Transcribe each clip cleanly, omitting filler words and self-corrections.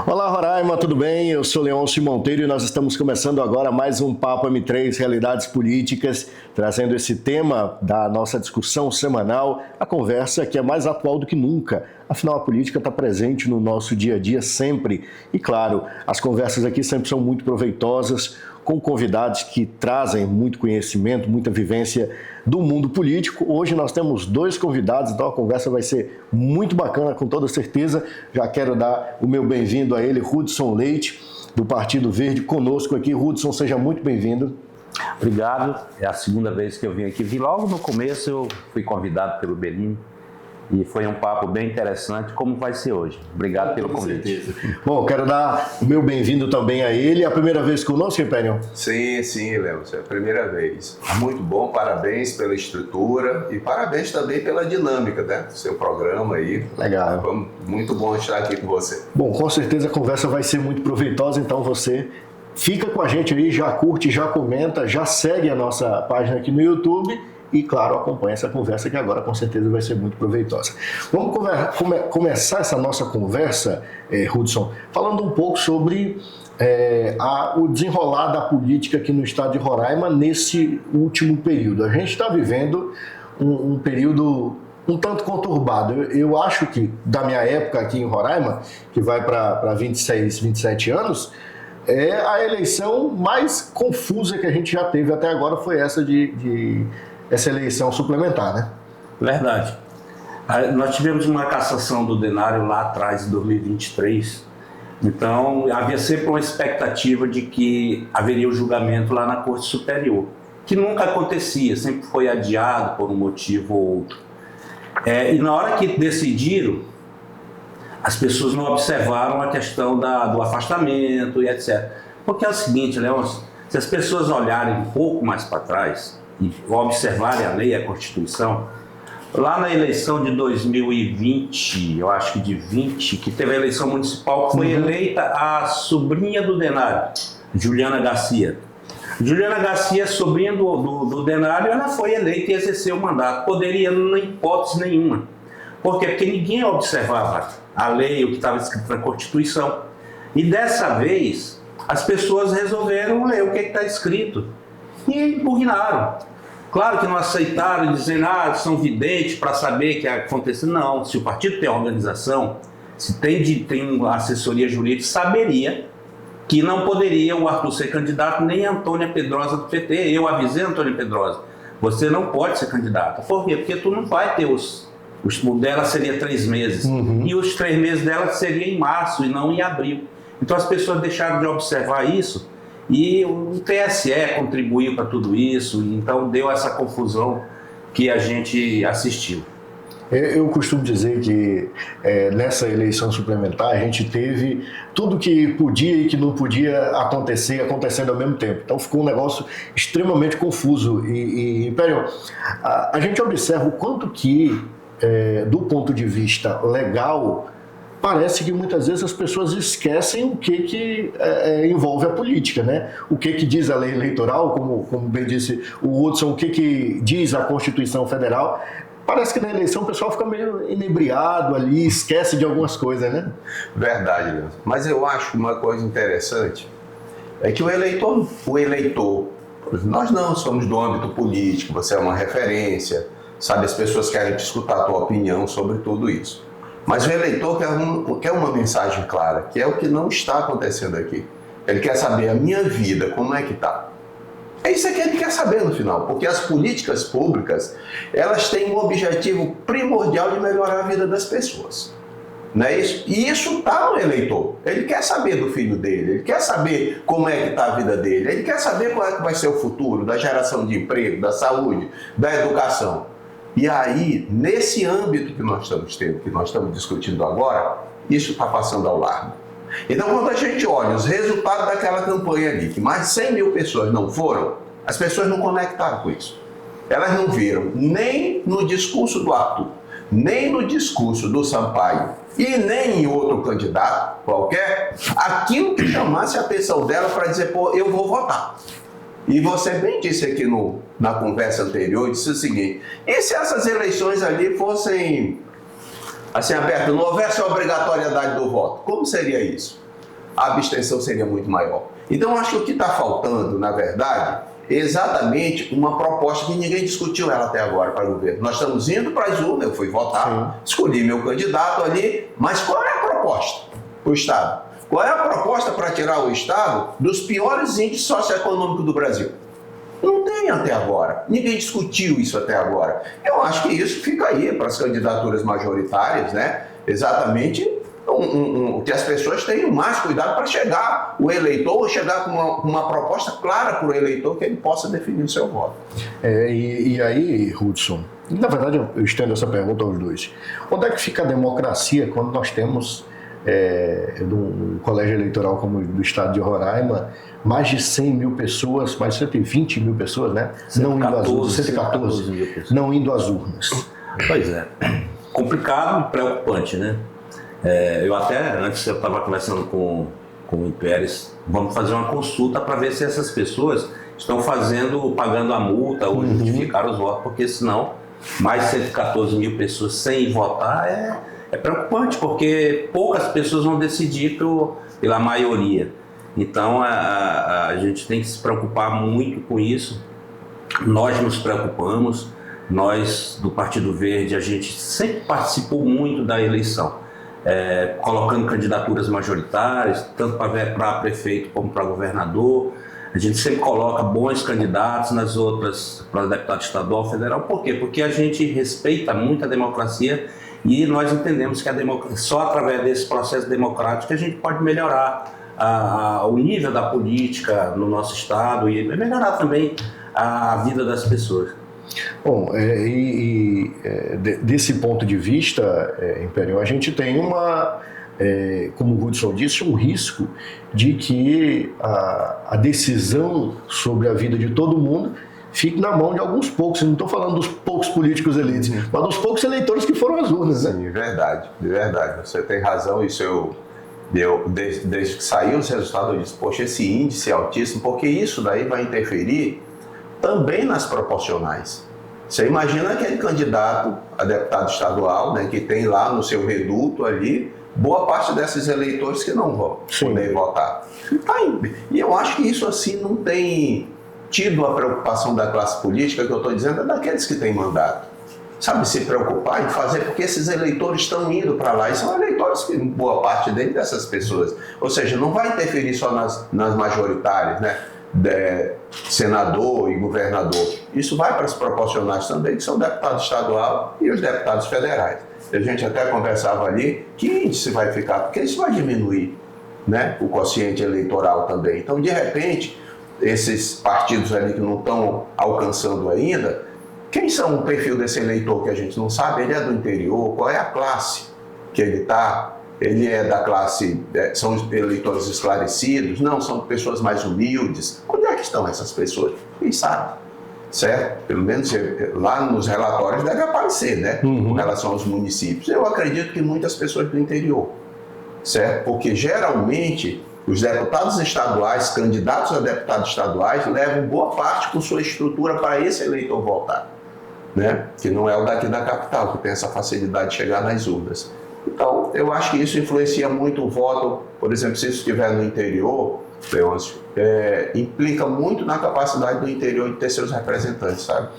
Olá, Roraima, tudo bem? Eu sou Leôncio Monteiro e nós estamos começando agora mais um Papo M3 Realidades Políticas, trazendo esse tema da nossa discussão semanal, a conversa que é mais atual do que nunca. Afinal, a política está presente no nosso dia a dia sempre. E claro, as conversas aqui sempre são muito proveitosas, com convidados que trazem muito conhecimento, muita vivência do mundo político. Hoje nós temos dois convidados, então a conversa vai ser muito bacana, com toda certeza. Já quero dar o meu bem-vindo a ele, Hudson Leite, do Partido Verde, conosco aqui. Hudson, seja muito bem-vindo. Obrigado, é a segunda vez que eu vim aqui. Vi logo no começo, eu fui convidado pelo Belini. E foi um papo bem interessante, como vai ser hoje. Obrigado pelo convite. Bom, quero dar o meu bem-vindo também a ele. É a primeira vez conosco, Império? Sim, Léo, é a primeira vez. Muito bom, parabéns pela estrutura e parabéns também pela dinâmica, né, do seu programa aí. Legal. Muito bom estar aqui com você. Bom, com certeza a conversa vai ser muito proveitosa, então você fica com a gente aí, já curte, já comenta, já segue a nossa página aqui no YouTube. E, claro, acompanha essa conversa que agora com certeza vai ser muito proveitosa. Vamos começar essa nossa conversa, Hudson, falando um pouco sobre o desenrolar da política aqui no estado de Roraima nesse último período. A gente está vivendo um período um tanto conturbado. Eu acho que, da minha época aqui em Roraima, que vai para 26, 27 anos, a eleição mais confusa que a gente já teve até agora foi essa essa eleição suplementar, né? Verdade. Nós tivemos uma cassação do Denário lá atrás, em 2023. Então, havia sempre uma expectativa de que haveria o julgamento lá na Corte Superior, que nunca acontecia, sempre foi adiado por um motivo ou outro. E na hora que decidiram, as pessoas não observaram a questão do afastamento e etc. Porque é o seguinte, Leôncio, se as pessoas olharem um pouco mais para trás e observarem a lei e a Constituição, lá na eleição de 2020, eu acho que de 20, que teve a eleição municipal, foi eleita a sobrinha do Denário, Juliana Garcia. Juliana Garcia, sobrinha do Denário, ela foi eleita e exerceu o mandato. Poderia, na hipótese nenhuma. Por quê? Porque ninguém observava a lei, o que estava escrito na Constituição. E dessa vez, as pessoas resolveram ler o que está escrito. E impugnaram. Claro que não aceitaram, dizendo, são videntes para saber o que aconteceu. Não, se o partido tem organização, se tem uma assessoria jurídica, saberia que não poderia o Arthur ser candidato, nem a Antônia Pedrosa do PT. Eu avisei a Antônia Pedrosa, você não pode ser candidata. Por quê? Porque tu não vai ter o dela seria 3 meses. E os 3 meses dela seria em março e não em abril. Então as pessoas deixaram de observar isso. E o TSE contribuiu para tudo isso, então deu essa confusão que a gente assistiu. Eu costumo dizer que nessa eleição suplementar a gente teve tudo que podia e que não podia acontecer acontecendo ao mesmo tempo. Então ficou um negócio extremamente confuso. E Império, a gente observa o quanto que, do ponto de vista legal, parece que muitas vezes as pessoas esquecem o que envolve a política, né? O que diz a lei eleitoral, como bem disse o Hudson, o que diz a Constituição Federal. Parece que na eleição o pessoal fica meio inebriado ali, esquece de algumas coisas, né? Verdade, Leandro. Mas eu acho uma coisa interessante, é que o eleitor, nós não somos do âmbito político, você é uma referência, sabe, as pessoas querem te escutar a tua opinião sobre tudo isso. Mas o eleitor quer uma mensagem clara, que é o que não está acontecendo aqui. Ele quer saber a minha vida, como é que está. É isso que ele quer saber no final, porque as políticas públicas, elas têm um objetivo primordial de melhorar a vida das pessoas. Não é isso? E isso está no eleitor. Ele quer saber do filho dele, ele quer saber como é que está a vida dele, ele quer saber qual é que vai ser o futuro da geração de emprego, da saúde, da educação. E aí, nesse âmbito que nós estamos tendo, que nós estamos discutindo agora, isso está passando ao largo. Então, quando a gente olha os resultados daquela campanha ali, que mais de 100 mil pessoas não foram, as pessoas não conectaram com isso. Elas não viram nem no discurso do Arthur, nem no discurso do Sampaio e nem em outro candidato qualquer, aquilo que chamasse a atenção dela para dizer, eu vou votar. E você bem disse aqui na conversa anterior, disse o seguinte, e se essas eleições ali fossem assim abertas, não houvesse a obrigatoriedade do voto, como seria isso? a abstenção seria muito maior. Então, eu acho que o que está faltando, na verdade, é exatamente uma proposta que ninguém discutiu ela até agora para o governo. Nós estamos indo para as urnas, eu fui votar, escolhi meu candidato ali, mas qual é a proposta para o Estado? Qual é a proposta para tirar o Estado dos piores índices socioeconômicos do Brasil? Não tem até agora. Ninguém discutiu isso até agora. Eu acho que isso fica aí para as candidaturas majoritárias, né? Exatamente que as pessoas tenham mais cuidado para chegar o eleitor, chegar com uma proposta clara para o eleitor que ele possa definir o seu voto. E aí, Hudson, na verdade eu estendo essa pergunta aos dois. Onde é que fica a democracia quando nós temos num colégio eleitoral como o do estado de Roraima, mais de 100 mil pessoas, mais de 120 mil pessoas, né? 114 mil pessoas. Não indo às urnas. Pois é. Complicado e preocupante, né? Eu até, antes eu estava conversando com o Pérez, vamos fazer uma consulta para ver se essas pessoas estão pagando a multa ou justificar os votos, porque senão mais de 114 mil pessoas sem votar é preocupante, porque poucas pessoas vão decidir pela maioria. Então a gente tem que se preocupar muito com isso. Nós nos preocupamos, nós do Partido Verde, a gente sempre participou muito da eleição. Colocando candidaturas majoritárias, tanto para prefeito como para governador. A gente sempre coloca bons candidatos nas outras, para deputado estadual, federal. Por quê? Porque a gente respeita muito a democracia e nós entendemos que só através desse processo democrático a gente pode melhorar o nível da política no nosso estado e melhorar também a vida das pessoas. Bom, desse ponto de vista, Império, a gente tem como o Hudson disse, um risco de que a decisão sobre a vida de todo mundo fique na mão de alguns poucos. Eu não estou falando dos poucos políticos eleitos, mas dos poucos eleitores que foram às urnas. Sim, de verdade. Você tem razão. Isso desde que saiu os resultados, eu disse, poxa, esse índice é altíssimo, porque isso daí vai interferir também nas proporcionais. Você imagina aquele candidato a deputado estadual, né, que tem lá no seu reduto ali, boa parte desses eleitores que não vão poder votar. E eu acho que isso assim não tem tido a preocupação da classe política, que eu estou dizendo, é daqueles que têm mandato. Sabe, se preocupar em fazer, porque esses eleitores estão indo para lá, e são eleitores que, boa parte dessas pessoas, ou seja, não vai interferir só nas majoritárias, né? Senador e governador. Isso vai para as proporcionais também, que são deputados estadual e os deputados federais. A gente até conversava ali, que índice vai ficar? Porque isso vai diminuir, né, o quociente eleitoral também. Então, de repente, esses partidos ali que não estão alcançando ainda, quem são o perfil desse eleitor que a gente não sabe? Ele é do interior? Qual é a classe que ele está? Ele é da classe, são eleitores esclarecidos? Não, são pessoas mais humildes. Onde é que estão essas pessoas? Quem sabe? Certo? Pelo menos lá nos relatórios deve aparecer, né? Com relação aos municípios. Eu acredito que muitas pessoas do interior, certo? Porque geralmente os deputados estaduais, candidatos a deputados estaduais, levam boa parte com sua estrutura para esse eleitor votar, né? Que não é o daqui da capital, que tem essa facilidade de chegar nas urnas. Então, eu acho que isso influencia muito o voto. Por exemplo, se isso estiver no interior, Leôncio, implica muito na capacidade do interior de ter seus representantes, sabe?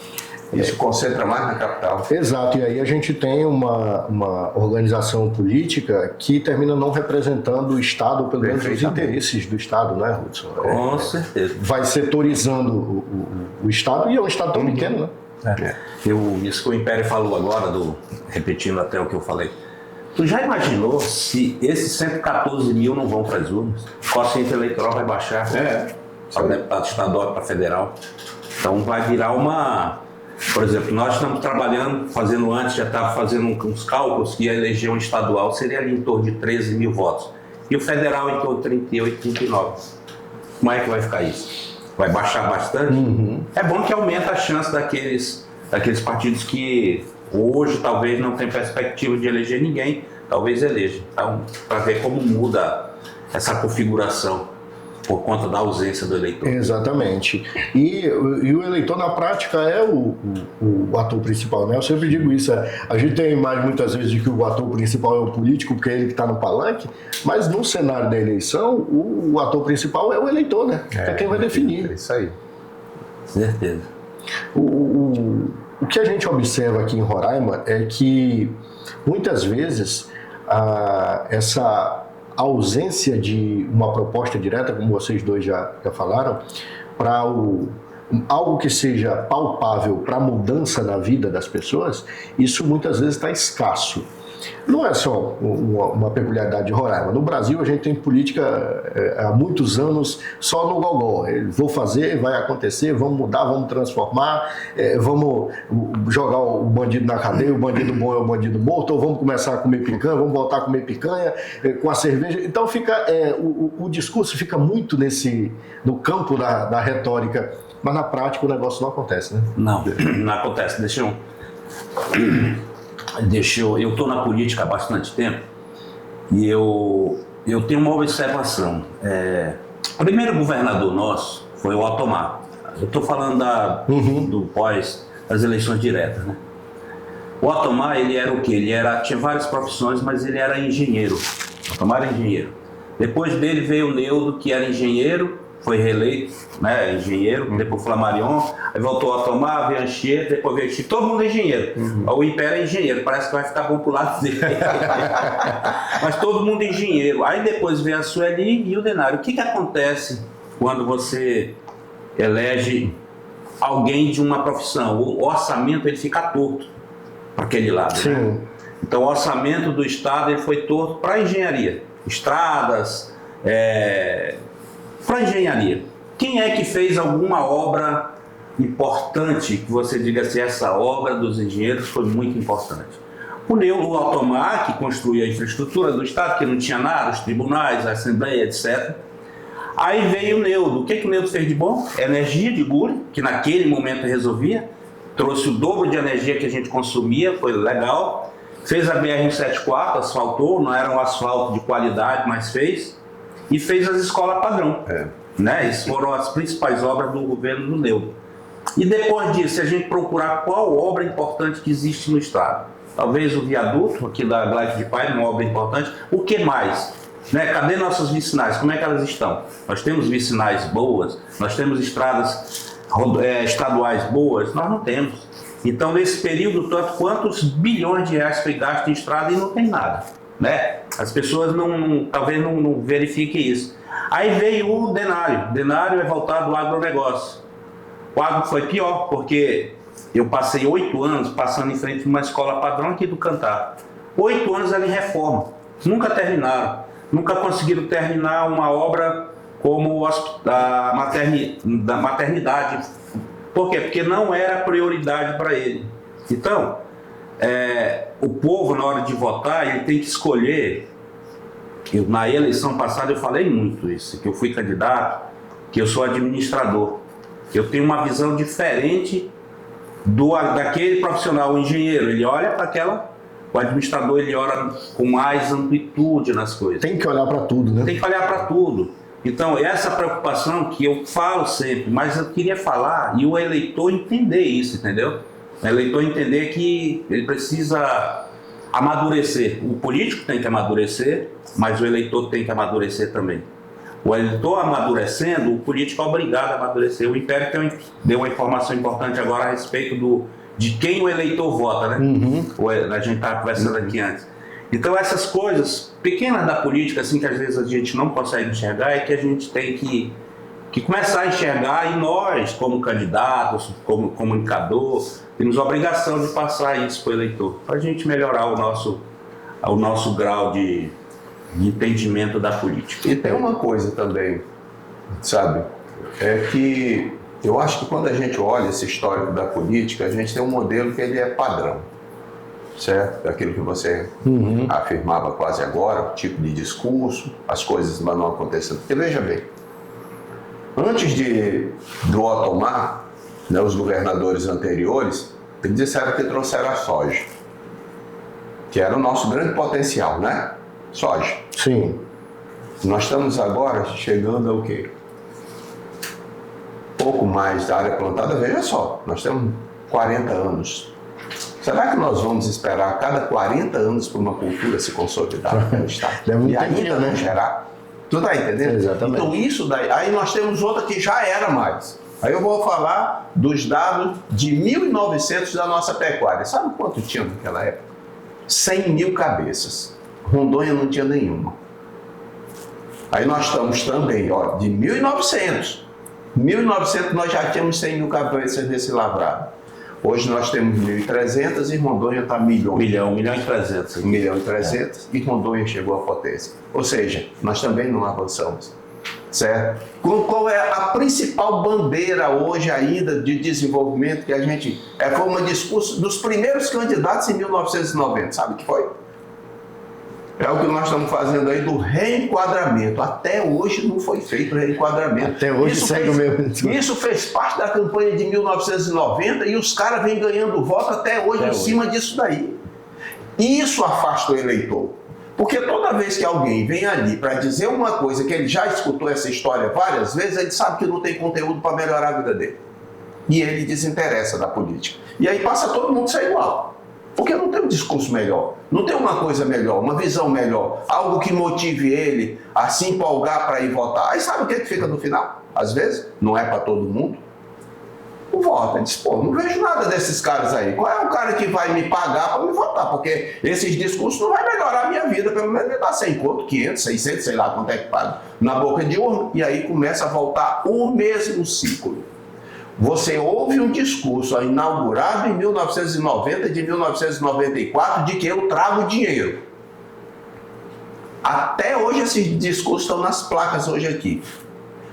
Isso concentra mais na capital. Exato, e aí a gente tem uma organização política que termina não representando o Estado, ou pelo menos os interesses do Estado, né, Hudson? Com certeza. Vai setorizando o Estado, e é um Estado tão pequeno, né? Isso que o Império falou agora, repetindo até o que eu falei. Tu já imaginou se esses 114 mil não vão para as urnas? O quociente eleitoral vai baixar para deputado estadual e para federal. Então vai virar Por exemplo, nós estamos trabalhando, já estava fazendo uns cálculos que a eleição estadual seria ali em torno de 13 mil votos. E o federal em torno de 38, 39. Como é que vai ficar isso? Vai baixar bastante? É bom que aumenta a chance daqueles partidos que hoje talvez não tem perspectiva de eleger ninguém, talvez eleja. Então, para ver como muda essa configuração. por conta da ausência do eleitor. Exatamente. E o eleitor, na prática, é o ator principal, né? Eu sempre digo isso. A gente tem a imagem, muitas vezes, de que o ator principal é o político, porque é ele que está no palanque, mas no cenário da eleição, o ator principal é o eleitor, né? É quem vai definir. É isso aí. Certeza. O que a gente observa aqui em Roraima é que, muitas vezes, essa ausência de uma proposta direta, como vocês dois já falaram, para algo que seja palpável para a mudança na vida das pessoas, isso muitas vezes está escasso. Não é só uma peculiaridade de Roraima. No Brasil, a gente tem política há muitos anos só no gogó. Vou fazer, vai acontecer, vamos mudar, vamos transformar, vamos jogar o bandido na cadeia, o bandido bom é o bandido morto, ou vamos começar a comer picanha, vamos voltar a comer picanha com a cerveja. Então, o discurso fica muito no campo da retórica, mas na prática o negócio não acontece, né? Não acontece. Eu estou na política há bastante tempo e eu tenho uma observação. O primeiro governador nosso foi o Altomar. Eu estou falando do pós das eleições diretas, né? O Altomar, ele era o quê? Tinha várias profissões, mas ele era engenheiro. O Altomar era engenheiro. Depois dele veio o Neudo, que era engenheiro, foi reeleito, né, engenheiro, depois Flamarion, aí voltou a tomar, veio Anchieta, depois veio Chico, todo mundo é engenheiro. O Império é engenheiro, parece que vai ficar bom pro lado dele. Mas todo mundo é engenheiro. Aí depois veio a Sueli e o Denário. O que acontece quando você elege alguém de uma profissão? O orçamento ele fica torto para aquele lado. Sim. Né? Então o orçamento do Estado ele foi torto para a engenharia, estradas, para a engenharia. Quem é que fez alguma obra importante que você diga assim, essa obra dos engenheiros foi muito importante? O Altomar, que construiu a infraestrutura do Estado, que não tinha nada, os tribunais, a Assembleia, etc. Aí veio o Neudo. O que o Neudo fez de bom? Energia de Guri, que naquele momento resolvia, trouxe o dobro de energia que a gente consumia, foi legal. Fez a BR-174, asfaltou, não era um asfalto de qualidade, mas fez. E fez as escolas padrão. Né? Essas foram as principais obras do governo do Neudo. E depois disso, se a gente procurar qual obra importante que existe no Estado, talvez o viaduto aqui da Gleide de Pai, uma obra importante. O que mais? Né? Cadê nossas vicinais? Como é que elas estão? Nós temos vicinais boas, nós temos estradas estaduais boas? Nós não temos. Então, nesse período, quantos bilhões de reais foi gasto em estrada e não tem nada. Né? As pessoas talvez não verifiquem isso. Aí veio o Denário. O Denário é voltado ao agronegócio. O agro foi pior, porque eu passei 8 anos passando em frente a uma escola padrão aqui do Cantar. 8 anos ali em reforma. Nunca terminaram. Nunca conseguiram terminar uma obra como da maternidade. Por quê? Porque não era prioridade para ele. Então, o povo, na hora de votar, ele tem que escolher. Na eleição passada eu falei muito isso, que eu fui candidato, que eu sou administrador. Eu tenho uma visão diferente daquele profissional, o engenheiro. Ele olha para o administrador, ele olha com mais amplitude nas coisas. Tem que olhar para tudo, né? Tem que olhar para tudo. Então, essa preocupação que eu falo sempre, mas eu queria falar e o eleitor entender isso, entendeu? O eleitor entender que ele precisa amadurecer. O político tem que amadurecer, mas o eleitor tem que amadurecer também. O eleitor amadurecendo, o político é obrigado a amadurecer. O Império deu uma informação importante agora a respeito de quem o eleitor vota, né? A gente estava conversando aqui antes. Então, essas coisas pequenas da política, assim, que às vezes a gente não consegue enxergar, é que a gente tem que começar a enxergar, e nós, como candidatos, como comunicador, temos a obrigação de passar isso para o eleitor, para a gente melhorar o nosso grau de entendimento da política. E tem uma coisa também, sabe, é que eu acho que quando a gente olha esse histórico da política, a gente tem um modelo que ele é padrão, certo? Aquilo que você afirmava quase agora, o tipo de discurso, as coisas não acontecendo. Porque veja bem, antes do Altomar, né, os governadores anteriores, eles disseram que trouxeram a soja, que era o nosso grande potencial, né? Soja. Sim. Nós estamos agora chegando ao quê? Pouco mais da área plantada, veja só, nós temos 40 anos. Será que nós vamos esperar a cada 40 anos para uma cultura se consolidar no Estado? E ainda não gerar? Tu está entendendo? Exatamente. Então isso daí, aí nós temos outra que já era mais. Aí eu vou falar dos dados de 1900 da nossa pecuária. Sabe quanto tinha naquela época? 100 mil cabeças. Rondônia não tinha nenhuma. Aí nós estamos também, ó, de 1900. 1900 nós já tínhamos 100 mil cabeças desse lavrado. Hoje nós temos 1.300 e Rondônia está milhões. 1.300.000. 1.300.000 e Rondônia chegou à potência. Ou seja, nós também não avançamos. Certo? Qual é a principal bandeira hoje ainda de desenvolvimento que a gente... foi um discurso dos primeiros candidatos em 1990, sabe o que foi? É o que nós estamos fazendo aí do reenquadramento. Até hoje não foi feito o reenquadramento. Até hoje segue o mesmo. Isso fez parte da campanha de 1990 e os caras vêm ganhando voto até hoje em cima disso daí. Isso afasta o eleitor. Porque toda vez que alguém vem ali para dizer uma coisa que ele já escutou essa história várias vezes, ele sabe que não tem conteúdo para melhorar a vida dele. E ele desinteressa da política. E aí passa todo mundo a ser igual. Porque não tem um discurso melhor, não tem uma coisa melhor, uma visão melhor, algo que motive ele a se empolgar para ir votar. Aí sabe o que fica no final? Às vezes, não é para todo mundo. O voto, ele diz, pô, não vejo nada desses caras aí. Qual é o cara que vai me pagar para me votar? Porque esses discursos não vai melhorar a minha vida, pelo menos me dá 100 conto, 500, 600, sei lá quanto é que paga na boca de urna. E aí começa a voltar o mesmo ciclo. Você ouve um discurso inaugurado em 1990, de 1994, de que eu trago dinheiro. Até hoje esses discursos estão nas placas hoje aqui.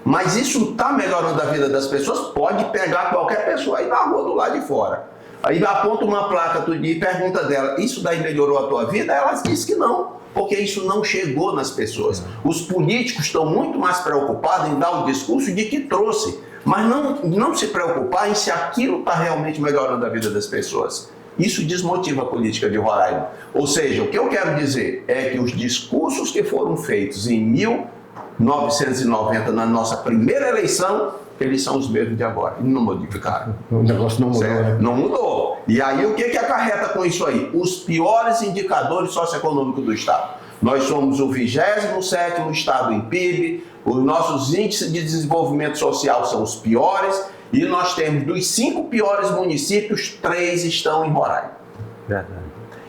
Mas isso está melhorando a vida das pessoas? Pode pegar qualquer pessoa aí na rua do lado de fora. Aí aponta uma placa todo dia e pergunta dela, isso daí melhorou a tua vida? Ela diz que não, porque isso não chegou nas pessoas. Os políticos estão muito mais preocupados em dar o discurso de que trouxe, mas não se preocupar em se aquilo está realmente melhorando a vida das pessoas. Isso desmotiva a política de Roraima. Ou seja, o que eu quero dizer é que os discursos que foram feitos em 1990, na nossa primeira eleição, eles são os mesmos de agora. E não modificaram. O negócio não mudou, né? Não mudou. E aí o que acarreta com isso aí? Os piores indicadores socioeconômicos do Estado. Nós somos o 27º Estado em PIB, os nossos índices de desenvolvimento social são os piores, e nós temos dos 5 piores municípios, 3 estão em Roraima. Verdade.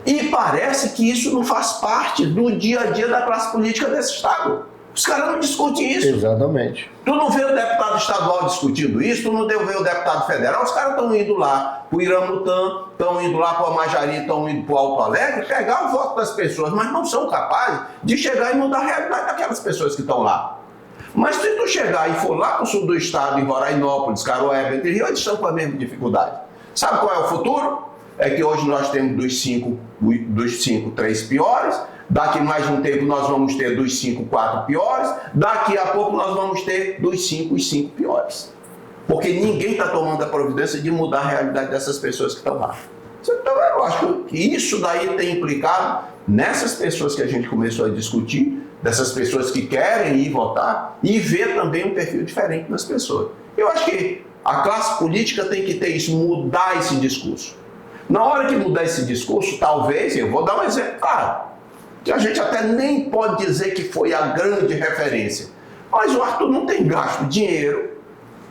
E parece que isso não faz parte do dia a dia da classe política desse Estado. Os caras não discutem isso. Exatamente. Tu não vê o deputado estadual discutindo isso, tu não vê o deputado federal, os caras estão indo lá para o Iramutã, estão indo lá para o Amajari, estão indo para o Alto Alegre, pegar o voto das pessoas, mas não são capazes de chegar e mudar a realidade daquelas pessoas que estão lá. Mas se tu chegar e for lá para o sul do estado, em Rorainópolis, Caroeba, Entre Rio, eles estão com a mesma dificuldade. Sabe qual é o futuro? É que hoje nós temos dos 5, 3 piores, daqui mais um tempo nós vamos ter dos 5, 4 piores, daqui a pouco nós vamos ter dos 5, os 5 piores. Porque ninguém está tomando a providência de mudar a realidade dessas pessoas que estão lá. Então eu acho que isso daí tem implicado nessas pessoas que a gente começou a discutir, dessas pessoas que querem ir votar, e ver também um perfil diferente nas pessoas. Eu acho que a classe política tem que ter isso, mudar esse discurso. Na hora que mudar esse discurso, talvez, eu vou dar um exemplo claro, que a gente até nem pode dizer que foi a grande referência, mas o Arthur não tem gasto dinheiro,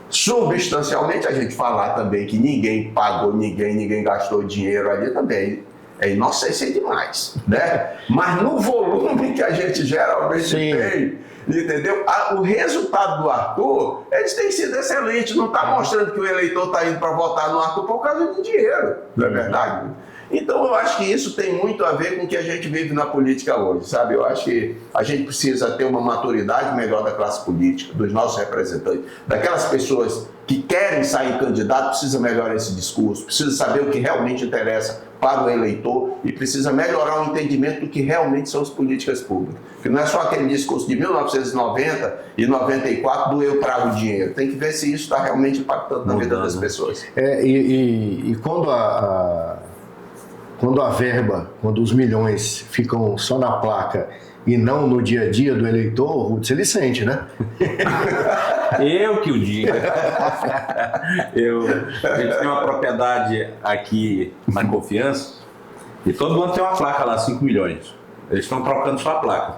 substancialmente, a gente falar também que ninguém pagou ninguém gastou dinheiro ali também, é inocência demais, né? Mas no volume que a gente geralmente tem, entendeu? O resultado do Arthur, eles têm sido excelentes, não está mostrando que o eleitor está indo para votar no Arthur por causa de dinheiro, não é verdade? Então eu acho que isso tem muito a ver com o que a gente vive na política hoje, sabe? Eu acho que a gente precisa ter uma maturidade melhor da classe política, dos nossos representantes, daquelas pessoas que querem sair candidato, precisa melhorar esse discurso, precisa saber o que realmente interessa para o eleitor e precisa melhorar o entendimento do que realmente são as políticas públicas. Porque não é só aquele discurso de 1990 e 94 do eu trago dinheiro. Tem que ver se isso está realmente impactando na vida das pessoas. E quando quando a verba, quando os milhões ficam só na placa e não no dia a dia do eleitor, o Hudson, ele sente, né? Eu que o diga. A gente tem uma propriedade aqui na Confiança e todo mundo tem uma placa lá, 5 milhões. Eles estão trocando só a placa.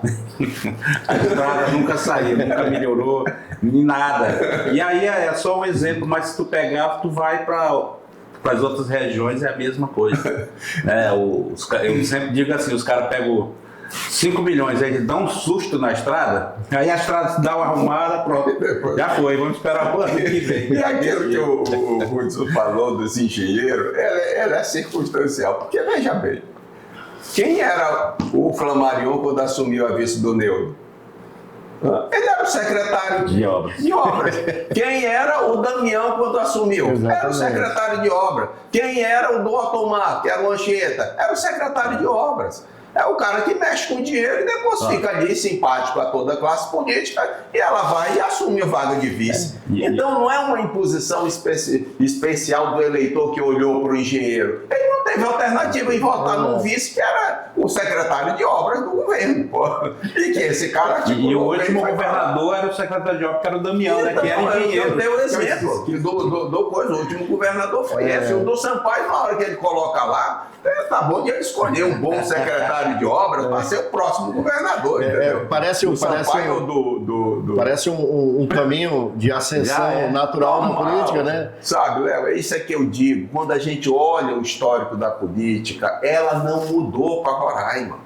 A estrada nunca saiu, nunca melhorou, nem nada. E aí é só um exemplo, mas se tu pegar, tu vai para as outras regiões, é a mesma coisa. Eu sempre digo assim, os caras pegam 5 milhões, aí eles dão um susto na estrada, aí a estrada se dá uma arrumada, pronto, já foi, vamos esperar o ano que vem. E aquilo que o Hudson falou dos engenheiros, ela é circunstancial, porque veja bem, quem era o Flammarion quando assumiu a vice do Neudo? Ele era o secretário de obras. Quem era o Damião quando assumiu? Exatamente. Era o secretário de obras. Quem era o do Otomar, que era o Anchieta? Era o secretário de obras. É o cara que mexe com dinheiro e depois fica ali simpático a toda a classe política e ela vai e assume a vaga de vice. Então não é uma imposição especial do eleitor que olhou para o engenheiro. Ele não teve alternativa em votar num vice que era o secretário de obras do governo. Pô. E que esse cara... E o último governador era o secretário de obras, que era o Damião, né, que era engenheiro. Eu dei o exemplo o último governador foi esse. O do Sampaio, na hora que ele coloca lá, tá bom de ele escolher um bom secretário de obras para ser o próximo governador. Parece um caminho de ascensão natural na política, né? Sabe, Léo, é isso que eu digo. Quando a gente olha o histórico da política, ela não mudou para Roraima.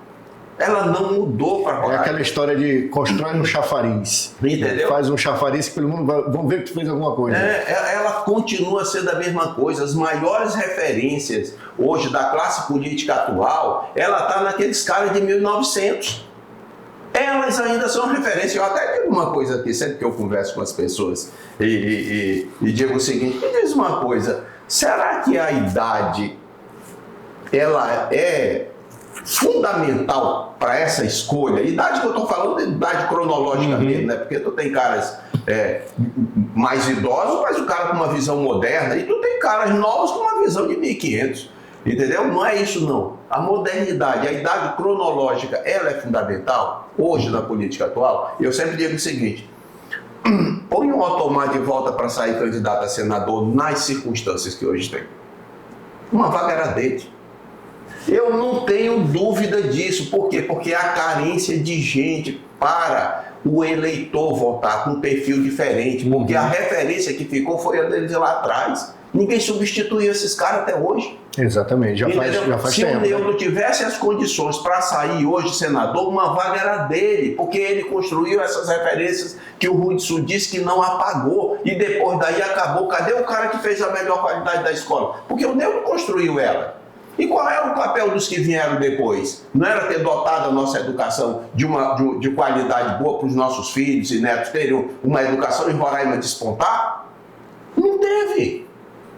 Ela não mudou para Roraima. É aquela história de constrói um chafariz. Entendeu? Faz um chafariz que pelo mundo vamos ver que tu fez alguma coisa. Ela continua sendo a mesma coisa. As maiores referências hoje da classe política atual, ela está naqueles caras de 1900. Elas ainda são referência. Eu até digo uma coisa aqui, sempre que eu converso com as pessoas e digo o seguinte, me diz uma coisa, será que a idade ela é fundamental para essa escolha? Idade que eu estou falando é idade cronológica mesmo, né? Porque tu tem caras mais idosos, mas o cara com uma visão moderna, e tu tem caras novos com uma visão de 1500. Entendeu? Não é isso não. A modernidade, a idade cronológica, ela é fundamental hoje na política atual. Eu sempre digo o seguinte, põe um Otomar de volta para sair candidato a senador nas circunstâncias que hoje tem. Uma vaga era dele. Eu não tenho dúvida disso. Por quê? Porque há carência de gente para o eleitor votar com um perfil diferente. Porque a referência que ficou foi a deles lá atrás. Ninguém substituiu esses caras até hoje. Exatamente, já faz Se tempo. Se o Neudo tivesse as condições para sair hoje senador, uma vaga era dele, porque ele construiu essas referências que o Hudson disse que não apagou, e depois daí acabou. Cadê o cara que fez a melhor qualidade da escola? Porque o Neudo construiu ela. E qual era o papel dos que vieram depois? Não era ter dotado a nossa educação de qualidade boa para os nossos filhos e netos terem uma educação em Roraima despontar? Não teve.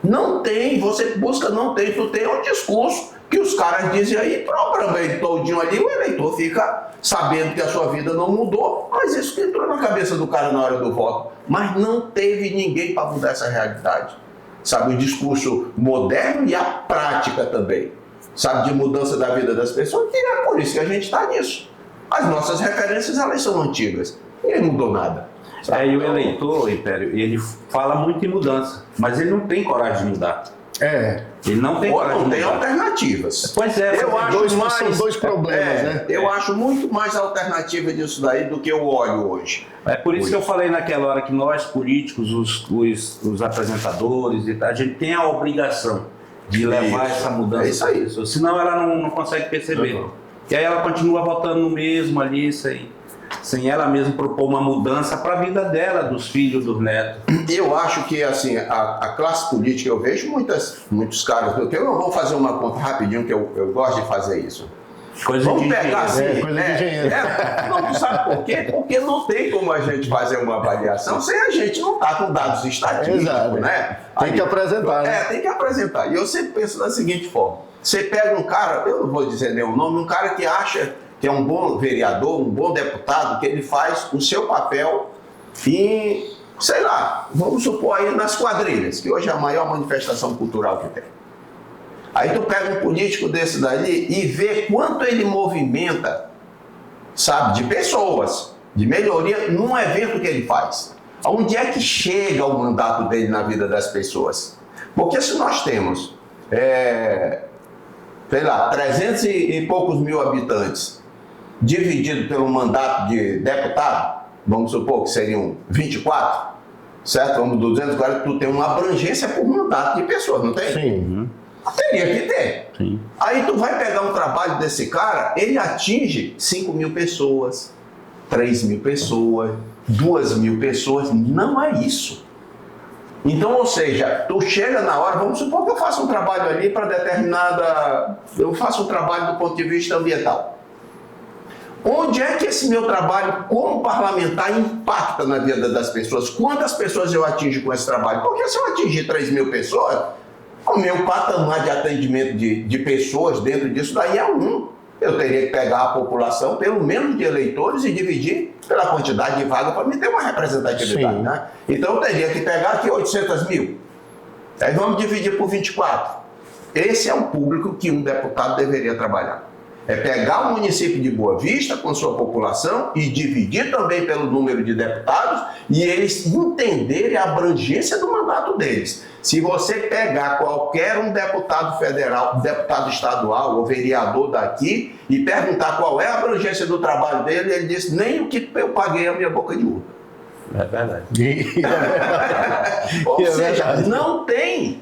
Não tem, você busca, não tem, tu tem um discurso que os caras dizem aí, propriamente todinho ali, o eleitor fica sabendo que a sua vida não mudou, mas isso que entrou na cabeça do cara na hora do voto. Mas não teve ninguém para mudar essa realidade. Sabe, o discurso moderno e a prática também, sabe, de mudança da vida das pessoas, e é por isso que a gente está nisso. As nossas referências, elas são antigas, ninguém mudou nada. E o eleitor, Império, ele fala muito em mudança, mas ele não tem coragem de mudar. Ele não tem coragem de mudar. Tem alternativas. Pois é, eu acho são dois problemas, né? Eu acho muito mais alternativa disso daí do que eu olho hoje. É por isso que eu falei naquela hora que nós, políticos, os apresentadores, a gente tem a obrigação de levar essa mudança para a pessoa, senão ela não consegue perceber. E aí ela continua votando no mesmo ali, sem ela mesma propor uma mudança para a vida dela, dos filhos, dos netos. Eu acho que assim, a classe política, eu vejo muitos caras, eu vou fazer uma conta rapidinho, que eu gosto de fazer isso. Vamos pegar assim, coisa de engenheiro. Não, tu sabe por quê? Porque não tem como a gente fazer uma avaliação sem a gente não estar com dados estatísticos, né? Tem que apresentar, né? Tem que apresentar. E eu sempre penso da seguinte forma, você pega um cara, eu não vou dizer nenhum nome, um cara que acha que é um bom vereador, um bom deputado, que ele faz o seu papel em, sei lá, vamos supor aí nas quadrilhas, que hoje é a maior manifestação cultural que tem. Aí tu pega um político desse daí e vê quanto ele movimenta sabe, de pessoas, de melhoria num evento que ele faz. Onde é que chega o mandato dele na vida das pessoas? Porque se nós temos, sei lá, 300 e poucos mil habitantes, dividido pelo mandato de deputado, vamos supor que seriam 24, certo? Vamos 240, tu tem uma abrangência por mandato de pessoas, não tem? Sim. Teria que ter. Sim. Aí tu vai pegar um trabalho desse cara, ele atinge 5 mil pessoas, 3 mil pessoas, 2 mil pessoas, não é isso. Então, ou seja, tu chega na hora, vamos supor que eu faça um trabalho ali para eu faço um trabalho do ponto de vista ambiental. Onde é que esse meu trabalho como parlamentar impacta na vida das pessoas? Quantas pessoas eu atingo com esse trabalho? Porque se eu atingir 3 mil pessoas, o meu patamar de atendimento de pessoas dentro disso daí é 1. Eu teria que pegar a população, pelo menos de eleitores, e dividir pela quantidade de vaga para me ter uma representatividade. Né? Então eu teria que pegar aqui 800 mil. Aí vamos dividir por 24. Esse é o público que um deputado deveria trabalhar. É pegar o município de Boa Vista com sua população e dividir também pelo número de deputados e eles entenderem a abrangência do mandato deles. Se você pegar qualquer um deputado federal, deputado estadual ou vereador daqui e perguntar qual é a abrangência do trabalho dele, ele diz nem o que eu paguei a minha boca de urna. É verdade. Ou seja, não tem.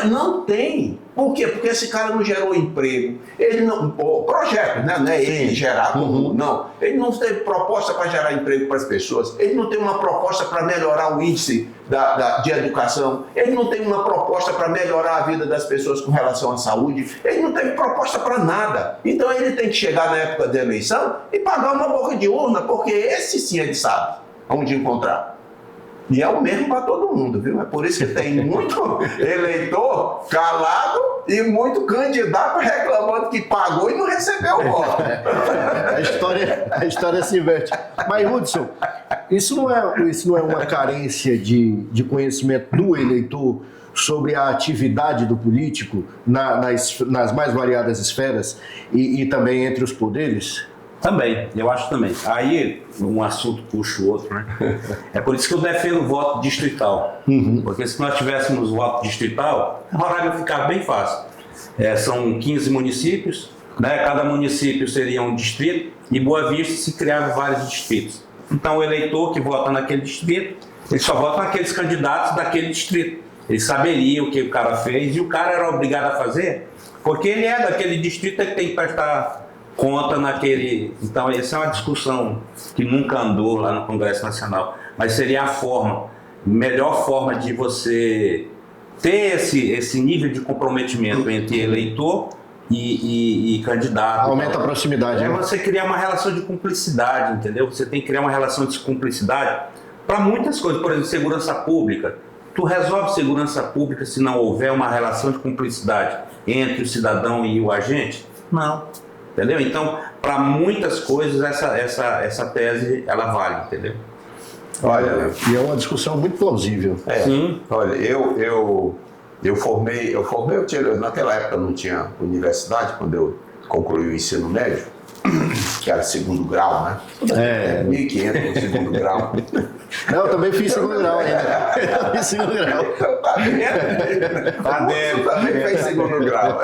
Não tem. Por quê? Porque esse cara não gerou emprego. Ele não. Projeto, né? Não é ele gerar como. Não. Ele não teve proposta para gerar emprego para as pessoas. Ele não tem uma proposta para melhorar o índice de educação. Ele não tem uma proposta para melhorar a vida das pessoas com relação à saúde. Ele não teve proposta para nada. Então ele tem que chegar na época da eleição e pagar uma boca de urna, porque esse sim ele sabe onde encontrar. E é o mesmo para todo mundo, viu? É por isso que tem muito eleitor calado e muito candidato reclamando que pagou e não recebeu o voto. A história se inverte. Mas, Hudson, isso não é uma carência de conhecimento do eleitor sobre a atividade do político nas mais variadas esferas e também entre os poderes? Também, eu acho também. Aí um assunto puxa o outro, né? É por isso que eu defendo o voto distrital. Porque se nós tivéssemos voto distrital, Roraima ia ficar bem fácil. São 15 municípios, né? Cada município seria um distrito, e Boa Vista se criava vários distritos. Então o eleitor que vota naquele distrito, ele só vota naqueles candidatos daquele distrito. Ele saberia o que o cara fez e o cara era obrigado a fazer, porque ele é daquele distrito, ele tem que prestar conta naquele. Então essa é uma discussão que nunca andou lá no Congresso Nacional, mas seria a melhor forma de você ter esse nível de comprometimento entre eleitor e candidato. Aumenta a proximidade, né? Você criar uma relação de cumplicidade, entendeu? Você tem que criar uma relação de cumplicidade para muitas coisas, por exemplo, segurança pública. Tu resolve segurança pública se não houver uma relação de cumplicidade entre o cidadão e o agente? Não. Entendeu? Então, para muitas coisas, essa tese, ela vale, entendeu? Olha, e é uma discussão muito plausível. Sim. Olha, eu formei, naquela época não tinha universidade, quando eu concluí o ensino médio, que era segundo grau, né? 1.500 no segundo grau. Não, eu também fiz segundo grau ainda. Eu fiz segundo grau. Tá dentro. Tá dentro. Também fez segundo grau.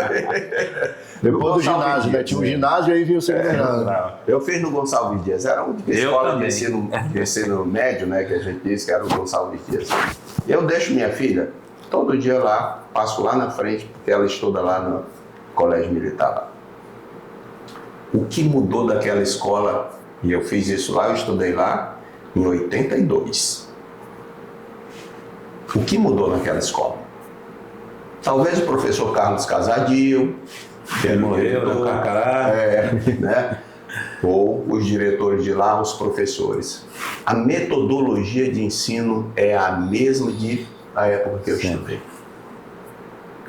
Depois do ginásio, né? Tinha um ginásio e aí vinha o segundo grau. Eu fiz no Gonçalves Dias. Era uma escola de ensino médio, né? Que a gente disse que era o Gonçalves Dias. Eu deixo minha filha todo dia lá, passo lá na frente, porque ela estuda lá no Colégio Militar. O que mudou daquela escola, e eu fiz isso lá, eu estudei lá, em 82. O que mudou naquela escola? Talvez o professor Carlos Casadio, que morreu, do Carcará, né? Ou os diretores de lá, os professores. A metodologia de ensino é a mesma da época que eu estudei.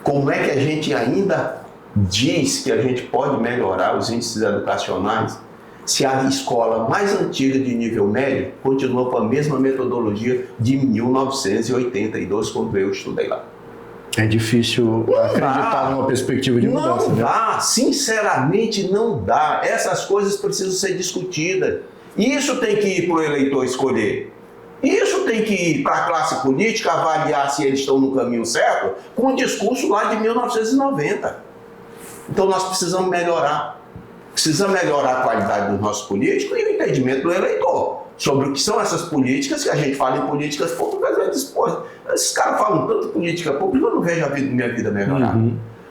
Como é que a gente ainda diz que a gente pode melhorar os índices educacionais se a escola mais antiga de nível médio continua com a mesma metodologia de 1982, quando eu estudei lá? É difícil acreditar numa perspectiva de mudança. Não né? dá, sinceramente não dá. Essas coisas precisam ser discutidas. Isso tem que ir para o eleitor escolher. Isso tem que ir para a classe política avaliar se eles estão no caminho certo com o discurso lá de 1990. Então nós precisamos melhorar. Precisamos melhorar a qualidade dos nossos políticos e o entendimento do eleitor sobre o que são essas políticas, que a gente fala em políticas públicas, às vezes, pô, esses caras falam tanto de política pública, eu não vejo minha vida melhorar.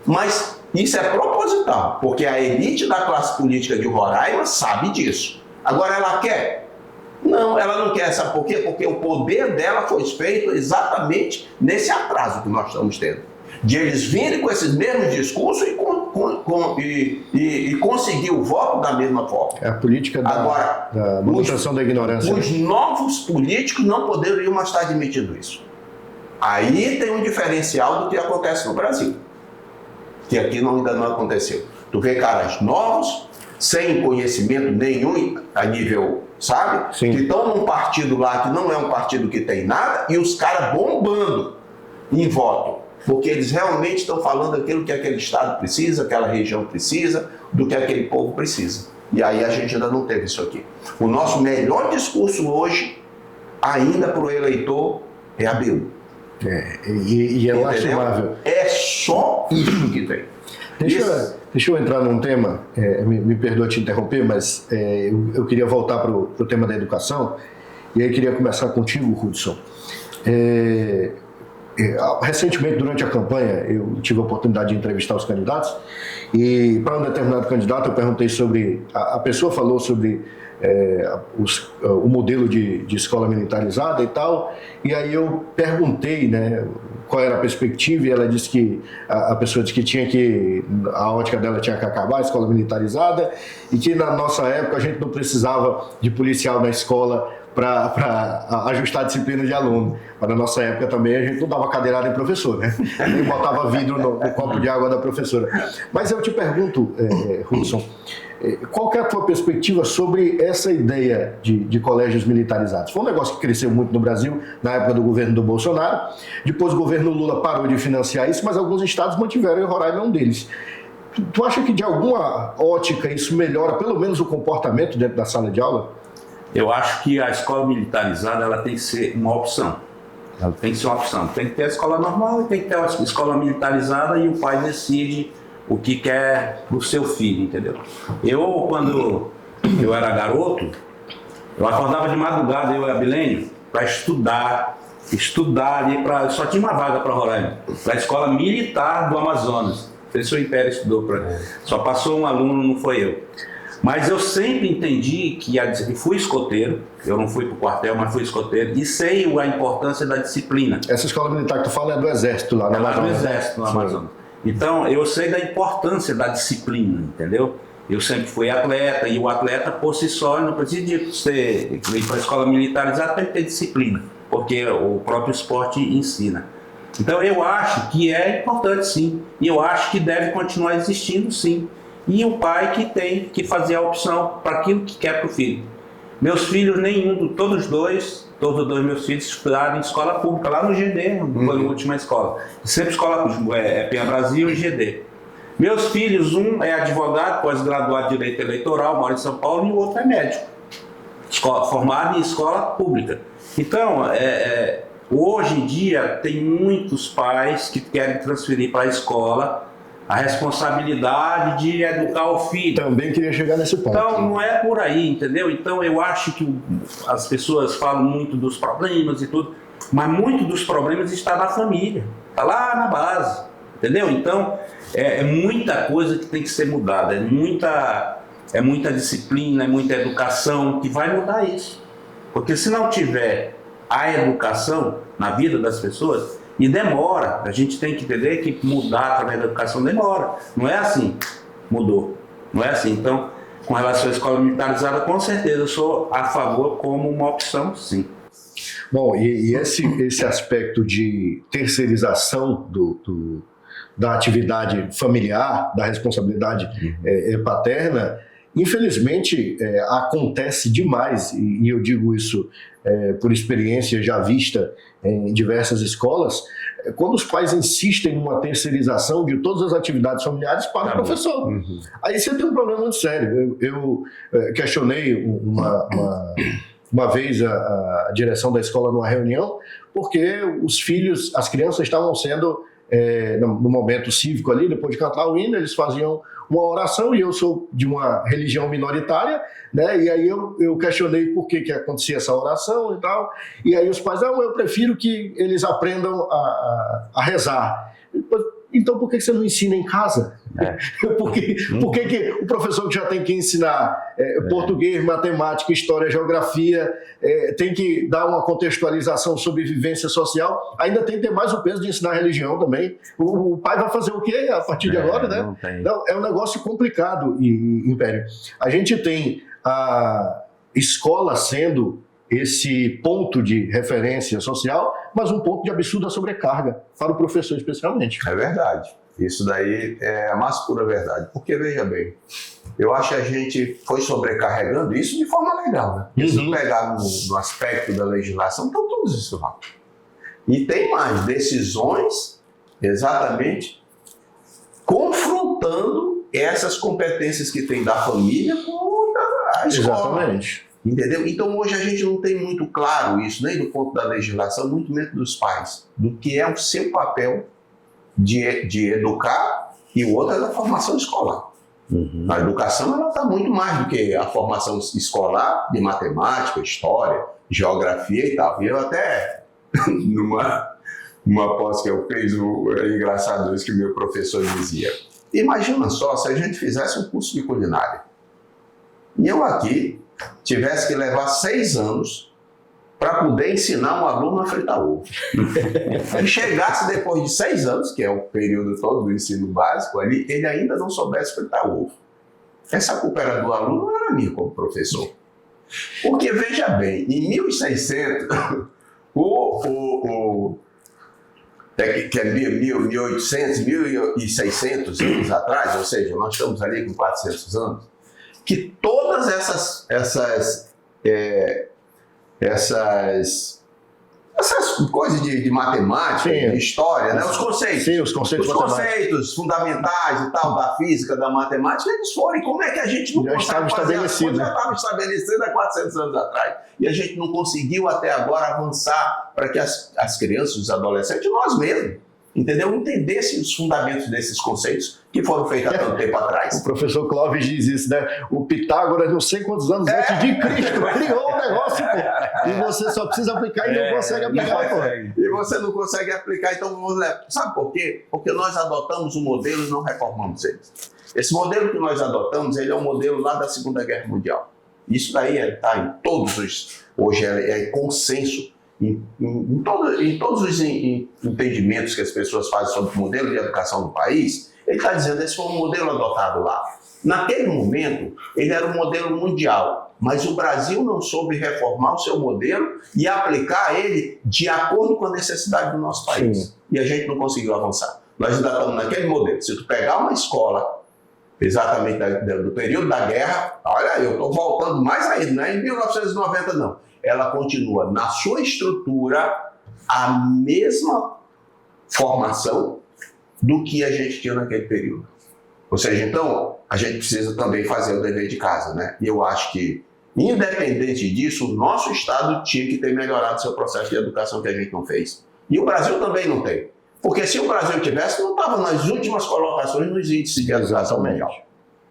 Mas isso é proposital, porque a elite da classe política de Roraima sabe disso. Agora ela quer? Não, ela não quer, sabe por quê? Porque o poder dela foi feito exatamente nesse atraso que nós estamos tendo. De eles virem com esses mesmos discursos e conseguir o voto da mesma forma. É a política da manutenção da ignorância. Os novos políticos não poderiam mais estar admitindo isso. Aí tem um diferencial do que acontece no Brasil, que aqui ainda não aconteceu. Tu vê caras novos, sem conhecimento nenhum a nível, sabe? Sim. Que estão num partido lá que não é um partido que tem nada, e os caras bombando em voto. Porque eles realmente estão falando aquilo que aquele estado precisa, aquela região precisa, do que aquele povo precisa. E aí a gente ainda não teve isso aqui. O nosso melhor discurso hoje, ainda para o eleitor, é a BU. E é lastimável. É só isso que tem. Deixa eu entrar num tema, me perdoa te interromper, mas eu queria voltar para o tema da educação, e aí queria começar contigo, Hudson. Recentemente, durante a campanha, eu tive a oportunidade de entrevistar os candidatos, e para um determinado candidato eu perguntei sobre, a pessoa falou sobre o modelo de escola militarizada e tal, e aí eu perguntei, né, qual era a perspectiva, e ela disse que a pessoa disse que a ótica dela tinha que acabar, a escola militarizada, e que na nossa época a gente não precisava de policial na escola para ajustar a disciplina de aluno. Mas na nossa época também a gente não dava cadeirada em professor, né? Nem botava vidro no copo de água da professora. Mas eu te pergunto, Hudson, qual que é a tua perspectiva sobre essa ideia de colégios militarizados? Foi um negócio que cresceu muito no Brasil na época do governo do Bolsonaro. Depois o governo Lula parou de financiar isso, mas alguns estados mantiveram, e Roraima é um deles. Tu acha que de alguma ótica isso melhora pelo menos o comportamento dentro da sala de aula? Eu acho que a escola militarizada ela tem que ser uma opção. Ela tem que ser uma opção. Tem que ter a escola normal e tem que ter a escola militarizada, e o pai decide o que quer para o seu filho, entendeu? Quando eu era garoto, eu acordava de madrugada, eu e a Bilênio, para estudar ali, só tinha uma vaga para Roraima, para a escola militar do Amazonas. O professor Império estudou só passou um aluno, não foi eu. Mas eu sempre entendi que fui escoteiro, eu não fui para o quartel, mas fui escoteiro, e sei a importância da disciplina. Essa escola militar que tu fala é do Exército lá no Amazonas. É lá do Exército, no Amazonas. Então, eu sei da importância da disciplina, entendeu? Eu sempre fui atleta, e o atleta por si só não precisa de ir para a escola militarizada, tem que ter disciplina, porque o próprio esporte ensina. Então, eu acho que é importante sim, e eu acho que deve continuar existindo sim. E o pai que tem que fazer a opção para aquilo que quer para o filho. Meus filhos, todos os dois meus filhos estudaram em escola pública, lá no GD, foi a última escola. Sempre escola pública, PA Brasil e GD. Meus filhos, um é advogado, pós-graduado em Direito Eleitoral, mora em São Paulo, e o outro é médico, formado em escola pública. Então, hoje em dia, tem muitos pais que querem transferir para a escola a responsabilidade de educar o filho. Também queria chegar nesse ponto. Então, não é por aí, entendeu? Então, eu acho que as pessoas falam muito dos problemas e tudo, mas muito dos problemas está na família, está lá na base, entendeu? Então, é muita coisa que tem que ser mudada, é muita disciplina, é muita educação que vai mudar isso. Porque se não tiver a educação na vida das pessoas, e demora, a gente tem que entender que mudar através da educação demora. Não é assim, mudou. Não é assim. Então, com relação à escola militarizada, com certeza eu sou a favor como uma opção, sim. Bom, e esse aspecto de terceirização da atividade familiar, da responsabilidade paterna, infelizmente, acontece demais, e eu digo isso por experiência já vista em diversas escolas, quando os pais insistem numa terceirização de todas as atividades familiares para o professor. Uhum. Aí você tem um problema muito sério. Eu questionei uma vez a direção da escola numa reunião, porque os filhos, as crianças estavam sendo, no momento cívico ali, depois de cantar o hino, eles faziam uma oração, e eu sou de uma religião minoritária, né? E aí eu questionei por que acontecia essa oração e tal, e aí os pais, eu prefiro que eles aprendam a rezar. Então por que você não ensina em casa? Por que o professor que já tem que ensinar português, matemática, história, geografia, tem que dar uma contextualização sobre vivência social, ainda tem que ter mais o peso de ensinar religião também? O pai vai fazer o quê a partir de agora, né? Não, é um negócio complicado, Império. A gente tem a escola sendo esse ponto de referência social, mas um ponto de absurda sobrecarga para o professor especialmente. É verdade. Isso daí é a mais pura verdade. Porque, veja bem, eu acho que a gente foi sobrecarregando isso de forma legal, né? Porque se pegar no aspecto da legislação, estão todos isso lá. E tem mais decisões, exatamente, confrontando essas competências que tem da família com a escola. Exatamente. Entendeu? Então hoje a gente não tem muito claro isso, nem do ponto da legislação, muito menos dos pais, do que é o seu papel de educar, e o outro é da formação escolar. A educação ela está muito mais do que a formação escolar de matemática, história, geografia e tal. E eu até, numa pós que eu fiz, é engraçado isso que o meu professor dizia. Imagina só se a gente fizesse um curso de culinária. E eu aqui tivesse que levar 6 anos para poder ensinar um aluno a fritar ovo. E chegasse depois de 6 anos, que é o período todo do ensino básico ali, ele ainda não soubesse fritar ovo. Essa culpa era do aluno, não era minha como professor. Porque, veja bem, em 1600, que é 1800, 1600 anos atrás, ou seja, nós estamos ali com 400 anos, que todas essas coisas de matemática, sim, de história, né? Os conceitos. Sim, os conceitos fundamentais e tal, da física, da matemática, eles foram. E como é que a gente não consegue fazer as coisas? Já estava estabelecido há 400 anos atrás. E a gente não conseguiu até agora avançar para que as crianças, os adolescentes, nós mesmos, entendeu? Entendessem os fundamentos desses conceitos que foram feitos há tanto tempo atrás. O professor Clóvis diz isso, né? O Pitágoras, não sei quantos anos antes de Cristo, criou o negócio, pô. E você só precisa aplicar e não consegue aplicar, pô. E você não consegue aplicar, então vamos levar. Sabe por quê? Porque nós adotamos um modelo e não reformamos ele. Esse modelo que nós adotamos, ele é um modelo lá da Segunda Guerra Mundial. Isso daí está em todos os... Hoje é consenso em todos os entendimentos que as pessoas fazem sobre o modelo de educação do país. Ele está dizendo que esse foi um modelo adotado lá. Naquele momento, ele era um modelo mundial, mas o Brasil não soube reformar o seu modelo e aplicar ele de acordo com a necessidade do nosso país. Sim. E a gente não conseguiu avançar. Nós ainda estamos naquele modelo. Se tu pegar uma escola, exatamente do período da guerra, olha, eu estou voltando mais ainda, não é em 1990 não. Ela continua na sua estrutura a mesma formação do que a gente tinha naquele período. Ou seja, então, a gente precisa também fazer o dever de casa, né? E eu acho que, independente disso, o nosso Estado tinha que ter melhorado seu processo de educação que a gente não fez. E o Brasil também não tem. Porque se o Brasil tivesse, não estava nas últimas colocações nos índices de educação mundial.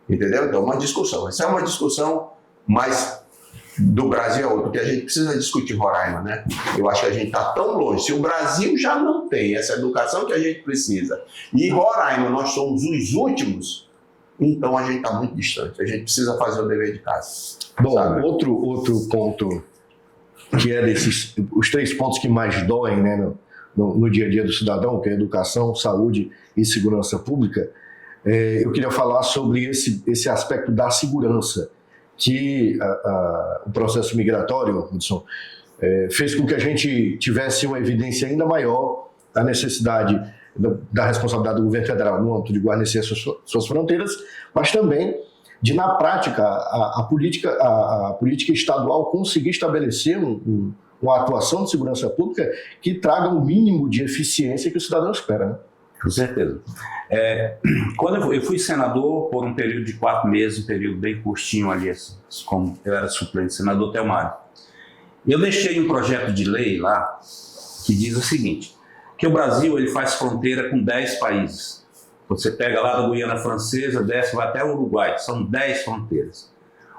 Entendeu? Então, uma discussão. Essa é uma discussão mais do Brasil a outro, porque a gente precisa discutir Roraima, né? Eu acho que a gente está tão longe. Se o Brasil já não tem essa educação que a gente precisa, e Roraima nós somos os últimos, então a gente está muito distante. A gente precisa fazer o dever de casa. Bom, outro ponto que é desses, os 3 pontos que mais doem, né, no dia a dia do cidadão, que é educação, saúde e segurança pública, eu queria falar sobre esse aspecto da segurança, que o processo migratório, Hudson, fez com que a gente tivesse uma evidência ainda maior da necessidade da responsabilidade do governo federal no âmbito de guarnecer suas fronteiras, mas também de na prática, a política estadual conseguir estabelecer uma atuação de segurança pública que traga o mínimo de eficiência que o cidadão espera, né? Com certeza. Quando eu fui senador por um período de 4 meses, um período bem curtinho ali, como eu era suplente senador Telmário, eu deixei um projeto de lei lá que diz o seguinte, que o Brasil ele faz fronteira com 10 países. Você pega lá da Guiana Francesa, desce, vai até o Uruguai, são 10 fronteiras.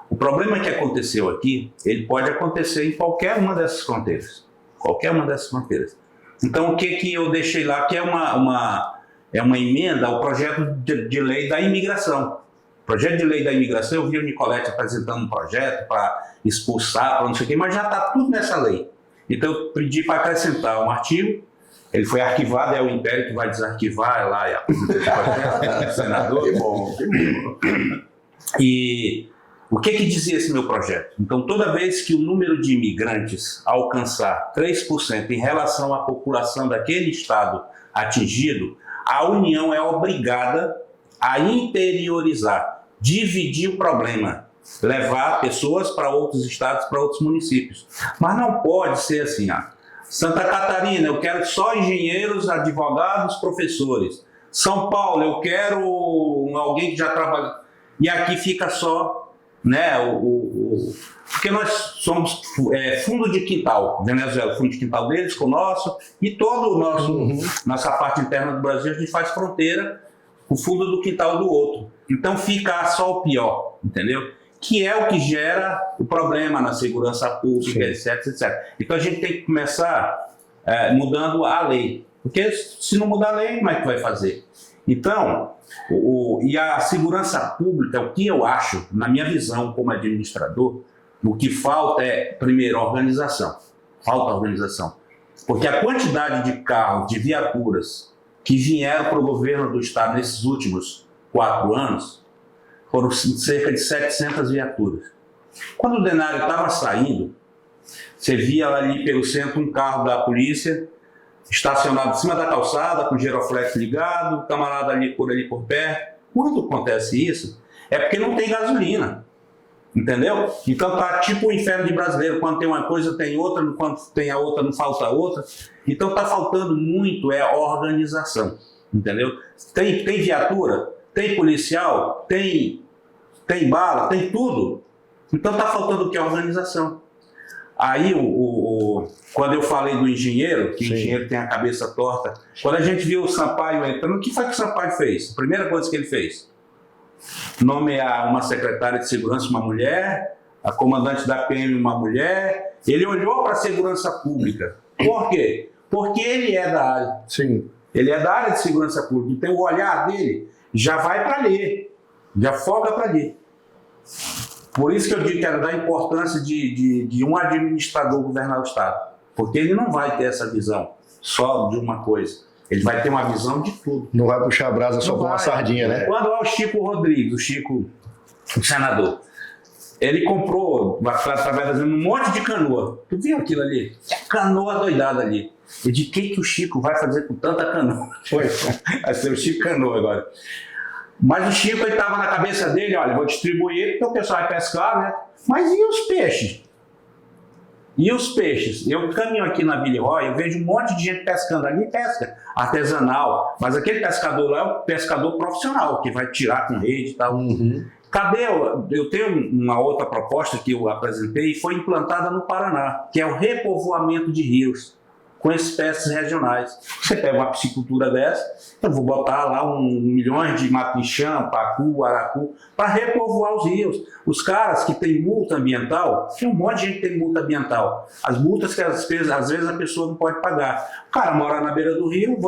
O problema que aconteceu aqui, ele pode acontecer em qualquer uma dessas fronteiras. Qualquer uma dessas fronteiras. Então, o que eu deixei lá, que é uma emenda ao projeto de lei da imigração. O projeto de lei da imigração, eu vi o Nicolete apresentando um projeto para expulsar, para não sei o quê, mas já está tudo nessa lei. Então, eu pedi para acrescentar um artigo, ele foi arquivado, é o Império que vai desarquivar, lá e apresentar o projeto, o senador. Que bom. E o que dizia esse meu projeto? Então, toda vez que o número de imigrantes alcançar 3% em relação à população daquele estado atingido, a União é obrigada a interiorizar, dividir o problema, levar pessoas para outros estados, para outros municípios. Mas não pode ser assim, Santa Catarina, eu quero só engenheiros, advogados, professores. São Paulo, eu quero alguém que já trabalha. E aqui fica só, né, porque nós somos fundo de quintal, Venezuela, fundo de quintal deles com o nosso, e todo o nossa parte interna do Brasil, a gente faz fronteira com o fundo do quintal do outro. Então fica só o pior, entendeu? Que é o que gera o problema na segurança pública, etc, etc. Então a gente tem que começar mudando a lei, porque se não mudar a lei, como é que vai fazer? Então, e a segurança pública, o que eu acho, na minha visão como administrador, o que falta é, primeiro, organização. Falta organização. Porque a quantidade de carros, de viaturas que vieram para o governo do estado nesses últimos 4 anos, foram cerca de 700 viaturas. Quando o Denário estava saindo, você via ali pelo centro um carro da polícia estacionado em cima da calçada, com o giroflex ligado, o camarada ali por perto. Quando acontece isso, é porque não tem gasolina. Entendeu? Então tá tipo o inferno de brasileiro, quando tem uma coisa tem outra, quando tem a outra não falta outra. Então tá faltando muito a organização, entendeu? Tem viatura, tem policial, tem bala, tem tudo. Então tá faltando o que? A organização. Aí quando eu falei do engenheiro, que o engenheiro tem a cabeça torta, quando a gente viu o Sampaio entrando, o que foi que o Sampaio fez? A primeira coisa que ele fez: nomear uma secretária de segurança, uma mulher, a comandante da PM, uma mulher. Ele olhou para a segurança pública. Por quê? Porque ele é da área. Sim. Ele é da área de segurança pública. Então o olhar dele já vai para ali, já folga para ali. Por isso que eu digo que era da importância de um administrador governar o Estado. Porque ele não vai ter essa visão só de uma coisa. Ele vai ter uma visão de tudo. Não vai puxar a brasa só com uma sardinha, né? Quando é o Chico Rodrigues, o senador, ele comprou, através um monte de canoa. Tu viu aquilo ali? Canoa doidada ali. E de que o Chico vai fazer com tanta canoa? Vai ser o Chico Canoa agora. Mas o Chico estava na cabeça dele, olha, vou distribuir, porque o pessoal vai pescar, né? Mas e os peixes? E os peixes? Eu caminho aqui na Vila Roy, eu vejo um monte de gente pescando ali, pesca artesanal, mas aquele pescador lá é o pescador profissional, que vai tirar com rede e tal. Cadê? Eu tenho uma outra proposta que eu apresentei e foi implantada no Paraná, que é o repovoamento de rios com espécies regionais. Você pega uma piscicultura dessa, eu vou botar lá milhões de mapinchã, pacu, aracu, para repovoar os rios. Os caras que têm multa ambiental, tem um monte de gente que tem multa ambiental. As multas que às vezes a pessoa não pode pagar. O cara mora na beira do rio,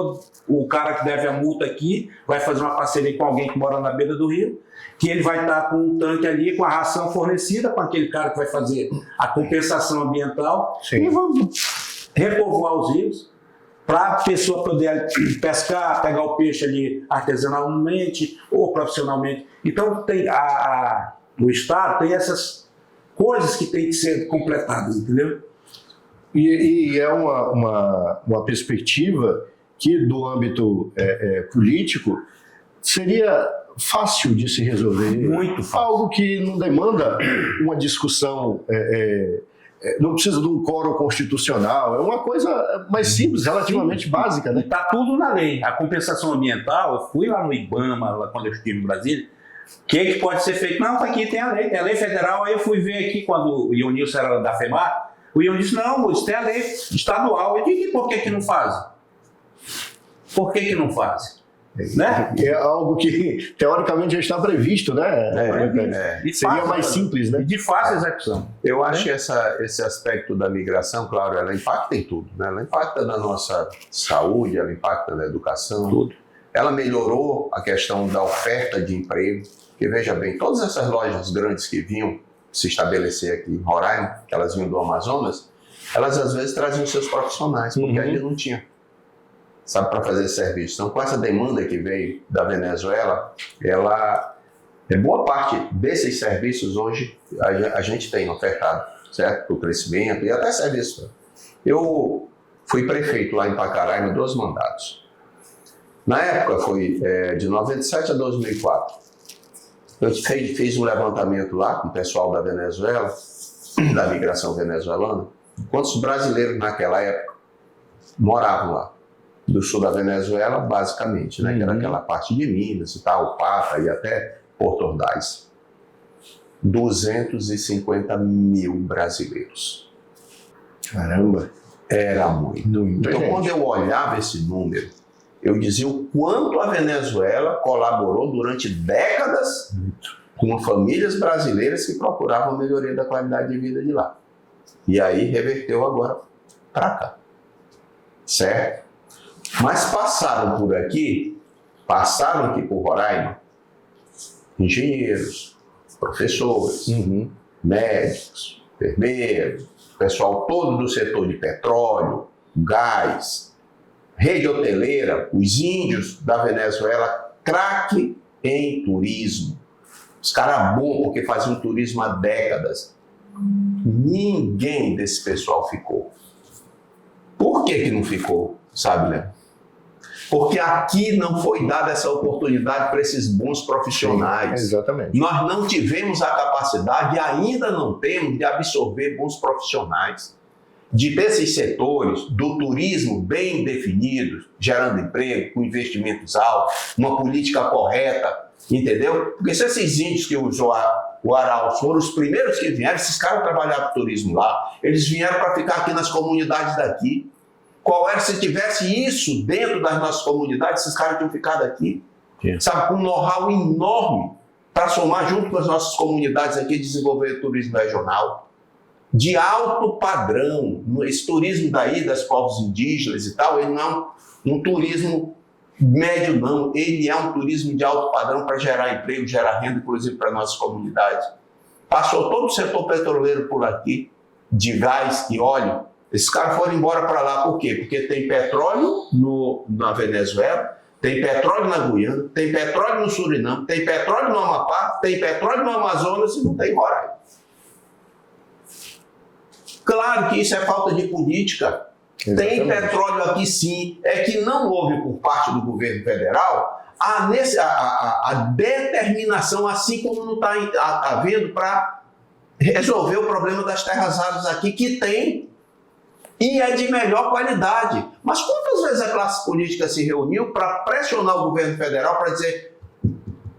o cara que deve a multa aqui vai fazer uma parceria com alguém que mora na beira do rio, que ele vai estar com um tanque ali, com a ração fornecida com aquele cara que vai fazer a compensação ambiental. Sim. E vamos repovoar os rios para a pessoa poder pescar, pegar o peixe ali artesanalmente ou profissionalmente. Então o Estado tem essas coisas que tem que ser completadas, entendeu? E é uma perspectiva que do âmbito político seria fácil de se resolver. Muito fácil. Algo que não demanda uma discussão, não precisa de um quórum constitucional, é uma coisa mais simples, relativamente básica, né? Está tudo na lei. A compensação ambiental, eu fui lá no IBAMA, lá quando eu estive em Brasília, o que pode ser feito? Não, tá aqui, tem a lei federal. Aí eu fui ver aqui, quando o Ionilson era da FEBAR, o Ion disse, não, isso tem a lei estadual. Eu disse, por que não fazem? Por que não fazem? Né? É algo que, teoricamente, já está previsto, né? Seria mais simples, né? De fácil execução. Eu acho que esse aspecto da migração, claro, ela impacta em tudo, né? Ela impacta na nossa saúde, ela impacta na educação. Tudo. Ela melhorou a questão da oferta de emprego, porque veja bem, todas essas lojas grandes que vinham se estabelecer aqui em Roraima, que elas vinham do Amazonas, elas às vezes traziam seus profissionais, porque ainda não tinha, sabe, para fazer serviço. Então, com essa demanda que veio da Venezuela, boa parte desses serviços hoje a gente tem ofertado, certo? Para o crescimento e até serviço. Eu fui prefeito lá em Pacaraima 2 mandatos. Na época foi de 97 a 2004. Eu fiz um levantamento lá com o pessoal da Venezuela, da migração venezuelana. Quantos brasileiros naquela época moravam lá? Do sul da Venezuela, basicamente, né? Que era aquela parte de Minas e tal, Pata e até Porto Ordaz. 250 mil brasileiros. Caramba! Era muito. Então, quando eu olhava esse número, eu dizia o quanto a Venezuela colaborou durante décadas com famílias brasileiras que procuravam a melhoria da qualidade de vida de lá. E aí reverteu agora para cá. Certo? Mas passaram aqui por Roraima, engenheiros, professores, médicos, enfermeiros, pessoal todo do setor de petróleo, gás, rede hoteleira, os índios da Venezuela, craque em turismo. Os caras bons porque faziam turismo há décadas. Ninguém desse pessoal ficou. Por que não ficou? Sabe, né? Porque aqui não foi dada essa oportunidade para esses bons profissionais. Sim, exatamente. Nós não tivemos a capacidade e ainda não temos de absorver bons profissionais. De ter esses setores do turismo bem definidos, gerando emprego, com investimentos altos, uma política correta, entendeu? Porque se esses índios que usou o Arauz foram os primeiros que vieram, esses caras trabalhavam turismo lá, eles vieram para ficar aqui nas comunidades daqui. Qual era, se tivesse isso dentro das nossas comunidades, esses caras tinham ficado aqui, sabe, com um know-how enorme para somar junto com as nossas comunidades aqui e desenvolver o turismo regional. De alto padrão, esse turismo daí das povos indígenas e tal, ele não é um turismo médio não, ele é um turismo de alto padrão para gerar emprego, gerar renda, inclusive para nossas comunidades. Passou todo o setor petroleiro por aqui, de gás e óleo, esses caras foram embora para lá, por quê? Porque tem petróleo na Venezuela, tem petróleo na Guiana, tem petróleo no Suriname, tem petróleo no Amapá, tem petróleo no Amazonas e não tem Roraima. Claro que isso é falta de política. Exatamente. Tem petróleo aqui sim. É que não houve por parte do governo federal a determinação, assim como não está havendo para resolver o problema das terras raras aqui, que tem e é de melhor qualidade. Mas quantas vezes a classe política se reuniu para pressionar o governo federal para dizer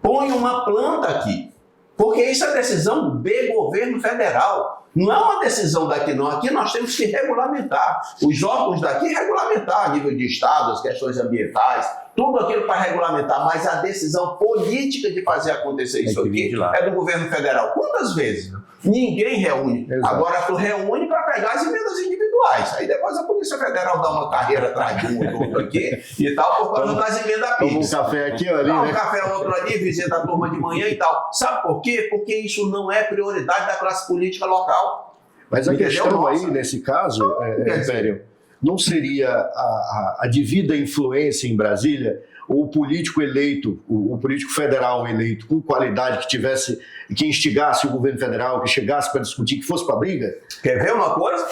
põe uma planta aqui? Porque isso é decisão do governo federal. Não é uma decisão daqui não. Aqui nós temos que regulamentar. Os órgãos daqui regulamentar a nível de Estado, as questões ambientais, tudo aquilo para regulamentar. Mas a decisão política de fazer acontecer isso aqui é do governo federal. Quantas vezes? Ninguém reúne. Exato. Agora tu reúne para pegar as emendas individuais. Aí depois a Polícia Federal dá uma carreira atrás de um e outro aqui e tal, por causa das emendas PIX. Toma um café aqui ali, dá um né? café outro ali, visita a turma de manhã e tal. Sabe por quê? Porque isso não é prioridade da classe política local. Mas a questão aí, nesse caso, Império, não seria a devida influência em Brasília, ou o político eleito, o político federal eleito com qualidade, que instigasse o governo federal, que chegasse para discutir, que fosse para briga? Quer ver uma coisa?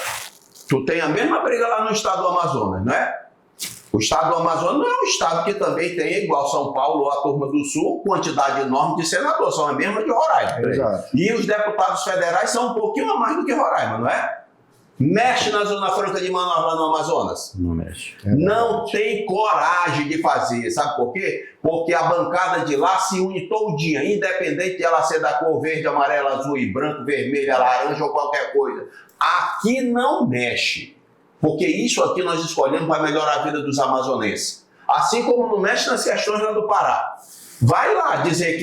Tu tem a mesma briga lá no estado do Amazonas, não é? O estado do Amazonas não é um estado que também tem, igual São Paulo ou a Turma do Sul, quantidade enorme de senadores, são a mesma de Roraima. Exato. E os deputados federais são um pouquinho a mais do que Roraima, não é? Mexe na Zona Franca de Manaus, lá no Amazonas. Não mexe. Não tem coragem de fazer, sabe por quê? Porque a bancada de lá se une todinha, independente de ela ser da cor verde, amarelo, azul e branco, vermelha, laranja ou qualquer coisa. Aqui não mexe, porque isso aqui nós escolhemos para melhorar a vida dos amazonenses. Assim como não mexe nas questões lá do Pará. Vai lá dizer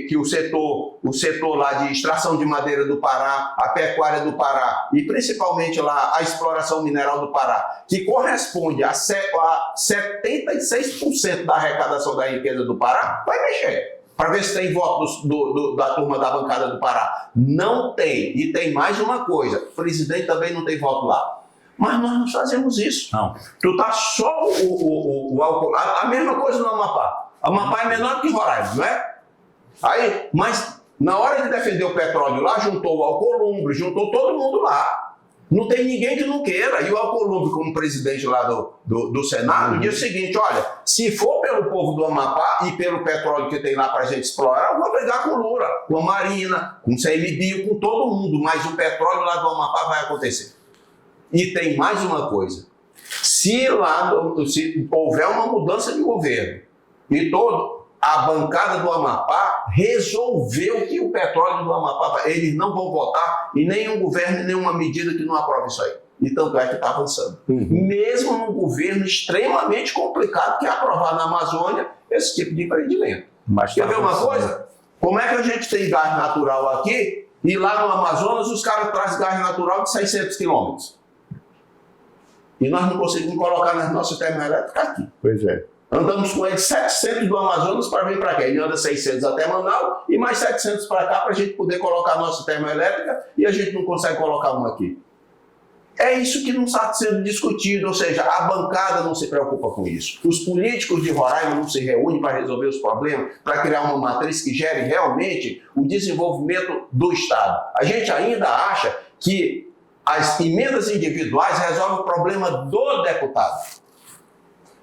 que o setor lá de extração de madeira do Pará, a pecuária do Pará e principalmente lá a exploração mineral do Pará, que corresponde a 76% da arrecadação da riqueza do Pará, vai mexer para ver se tem voto da turma da bancada do Pará. Não tem. E tem mais uma coisa, o presidente também não tem voto lá. Mas nós não fazemos isso. Não. Tu tá só o álcool. A mesma coisa no Amapá. Amapá é menor que Roraima, não é? Aí, mas na hora de defender o petróleo lá, juntou o Alcolumbre, juntou todo mundo lá. Não tem ninguém que não queira. E o Alcolumbre, como presidente lá do Senado, diz o seguinte: olha, se for pelo povo do Amapá e pelo petróleo que tem lá para a gente explorar, eu vou brigar com o Lula, com a Marina, com o CMBio, com todo mundo. Mas o petróleo lá do Amapá vai acontecer. E tem mais uma coisa. Se houver uma mudança de governo e a bancada do Amapá resolveu que o petróleo do Amapá, eles não vão votar em nenhum governo, em nenhuma medida que não aprove isso aí. E tanto é que está avançando. Mesmo num governo extremamente complicado que é aprovar na Amazônia esse tipo de empreendimento. Mas quer ver uma coisa? Como é que a gente tem gás natural aqui e lá no Amazonas os caras trazem gás natural de 600 quilômetros? E nós não conseguimos colocar nas nossas termoelétricas aqui. Pois é. Andamos com ele 700 do Amazonas para vir para cá. Ele anda 600 até Manaus e mais 700 para cá para a gente poder colocar a nossa termoelétrica e a gente não consegue colocar uma aqui. É isso que não está sendo discutido, ou seja, a bancada não se preocupa com isso. Os políticos de Roraima não se reúnem para resolver os problemas, para criar uma matriz que gere realmente o desenvolvimento do Estado. A gente ainda acha que as emendas individuais resolvem o problema do deputado,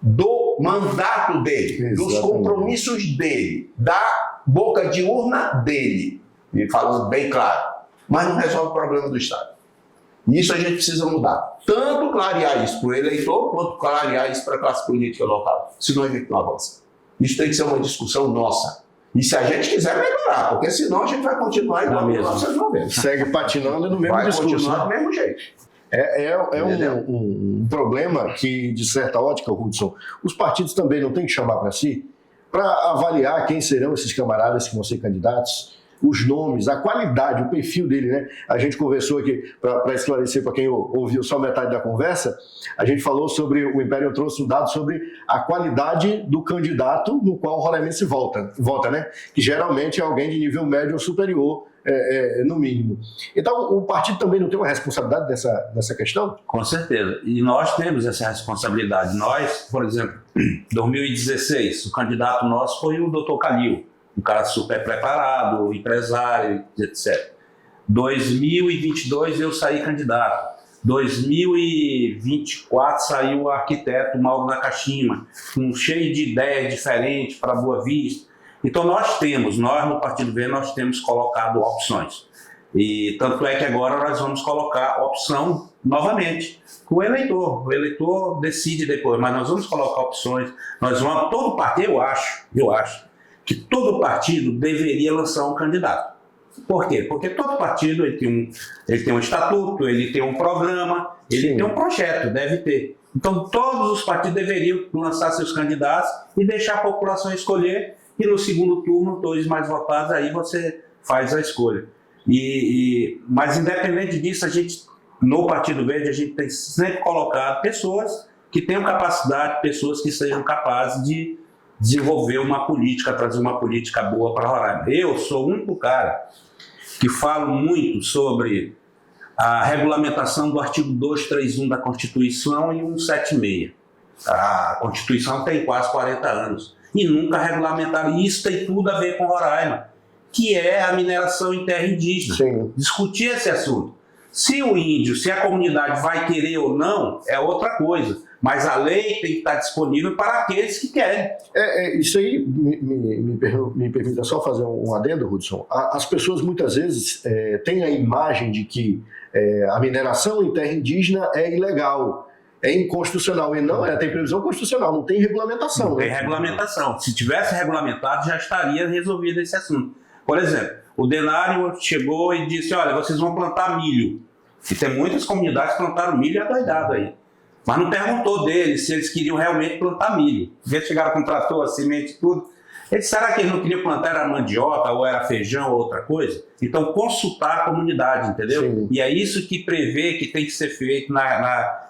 do mandato dele, dos compromissos dele, da boca de urna dele, e falando bem claro, mas não resolve o problema do Estado. Isso a gente precisa mudar. Tanto clarear isso para o eleitor, quanto clarear isso para a classe política local. Senão a gente não avança. Isso tem que ser uma discussão nossa. E se a gente quiser melhorar, porque senão a gente vai continuar igual a 1990. Segue patinando no mesmo discurso. Vai continuar do mesmo jeito. Um problema que, de certa ótica, Hudson, os partidos também não têm que chamar para si, para avaliar quem serão esses camaradas que vão ser candidatos, os nomes, a qualidade, o perfil dele, né? A gente conversou aqui, para esclarecer para quem ouviu só metade da conversa, a gente falou sobre, o Império trouxe um dado sobre a qualidade do candidato no qual o roraimense vota, né? Que geralmente é alguém de nível médio ou superior, no mínimo. Então, o partido também não tem uma responsabilidade dessa questão? Com certeza. E nós temos essa responsabilidade. Nós, por exemplo, em 2016, o candidato nosso foi o Dr. Calil, um cara super preparado, empresário, etc. 2022 eu saí candidato. 2024 saiu o arquiteto Mauro Nakashima, cheio de ideias diferentes para Boa Vista. Então nós no Partido Verde, nós temos colocado opções. E tanto é que agora nós vamos colocar opção novamente com o eleitor. O eleitor decide depois, mas nós vamos colocar opções. Todo partido, eu acho que todo partido deveria lançar um candidato. Por quê? Porque todo partido ele tem um estatuto, ele tem um programa, ele tem um projeto, deve ter. Então todos os partidos deveriam lançar seus candidatos e deixar a população escolher, e no segundo turno, todos mais votados, aí você faz a escolha. Mas independente disso, no Partido Verde, a gente tem sempre colocado pessoas que tenham capacidade, pessoas que sejam capazes de desenvolver uma política, trazer uma política boa para Roraima. Eu sou o único cara que falo muito sobre a regulamentação do artigo 231 da Constituição e 176. A Constituição tem quase 40 anos e nunca regulamentaram. Isso tem tudo a ver com Roraima, que é a mineração em terra indígena. Sim. Discutir esse assunto. Se o índio, se a comunidade vai querer ou não, é outra coisa. Mas a lei tem que estar disponível para aqueles que querem. Isso aí me permita só fazer um adendo, Hudson. As pessoas muitas vezes têm a imagem de que a mineração em terra indígena é ilegal, é inconstitucional. E não tem previsão constitucional, não tem regulamentação. Não tem regulamentação. Se tivesse regulamentado, já estaria resolvido esse assunto. Por exemplo, o Denário chegou e disse, olha, vocês vão plantar milho. E tem muitas comunidades que plantaram milho e adoidado aí. Mas não perguntou deles se eles queriam realmente plantar milho. Eles chegaram com trator, semente e tudo. Eles, será que eles não queriam plantar era mandioca, ou era feijão, ou outra coisa? Então, consultar a comunidade, entendeu? Sim. E é isso que prevê que tem que ser feito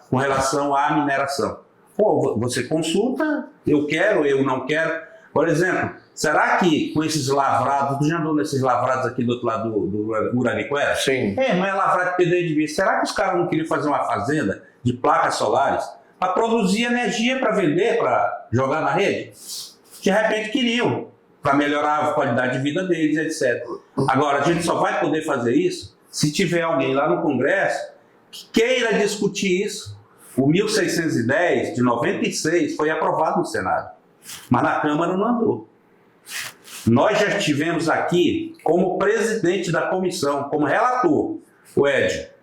com relação à mineração. Pô, você consulta, eu quero, eu não quero. Por exemplo, será que com esses lavrados, tu já andou nesses lavrados aqui do outro lado do Uraniquera? Sim. Não é lavrado de pedreiro de vista. Será que os caras não queriam fazer uma fazenda de placas solares para produzir energia para vender, para jogar na rede? De repente queriam, para melhorar a qualidade de vida deles, etc. Agora, a gente só vai poder fazer isso se tiver alguém lá no Congresso que queira discutir isso. O 1610 de 96 foi aprovado no Senado, mas na Câmara não andou. Nós já estivemos aqui como presidente da comissão, como relator, o Edio.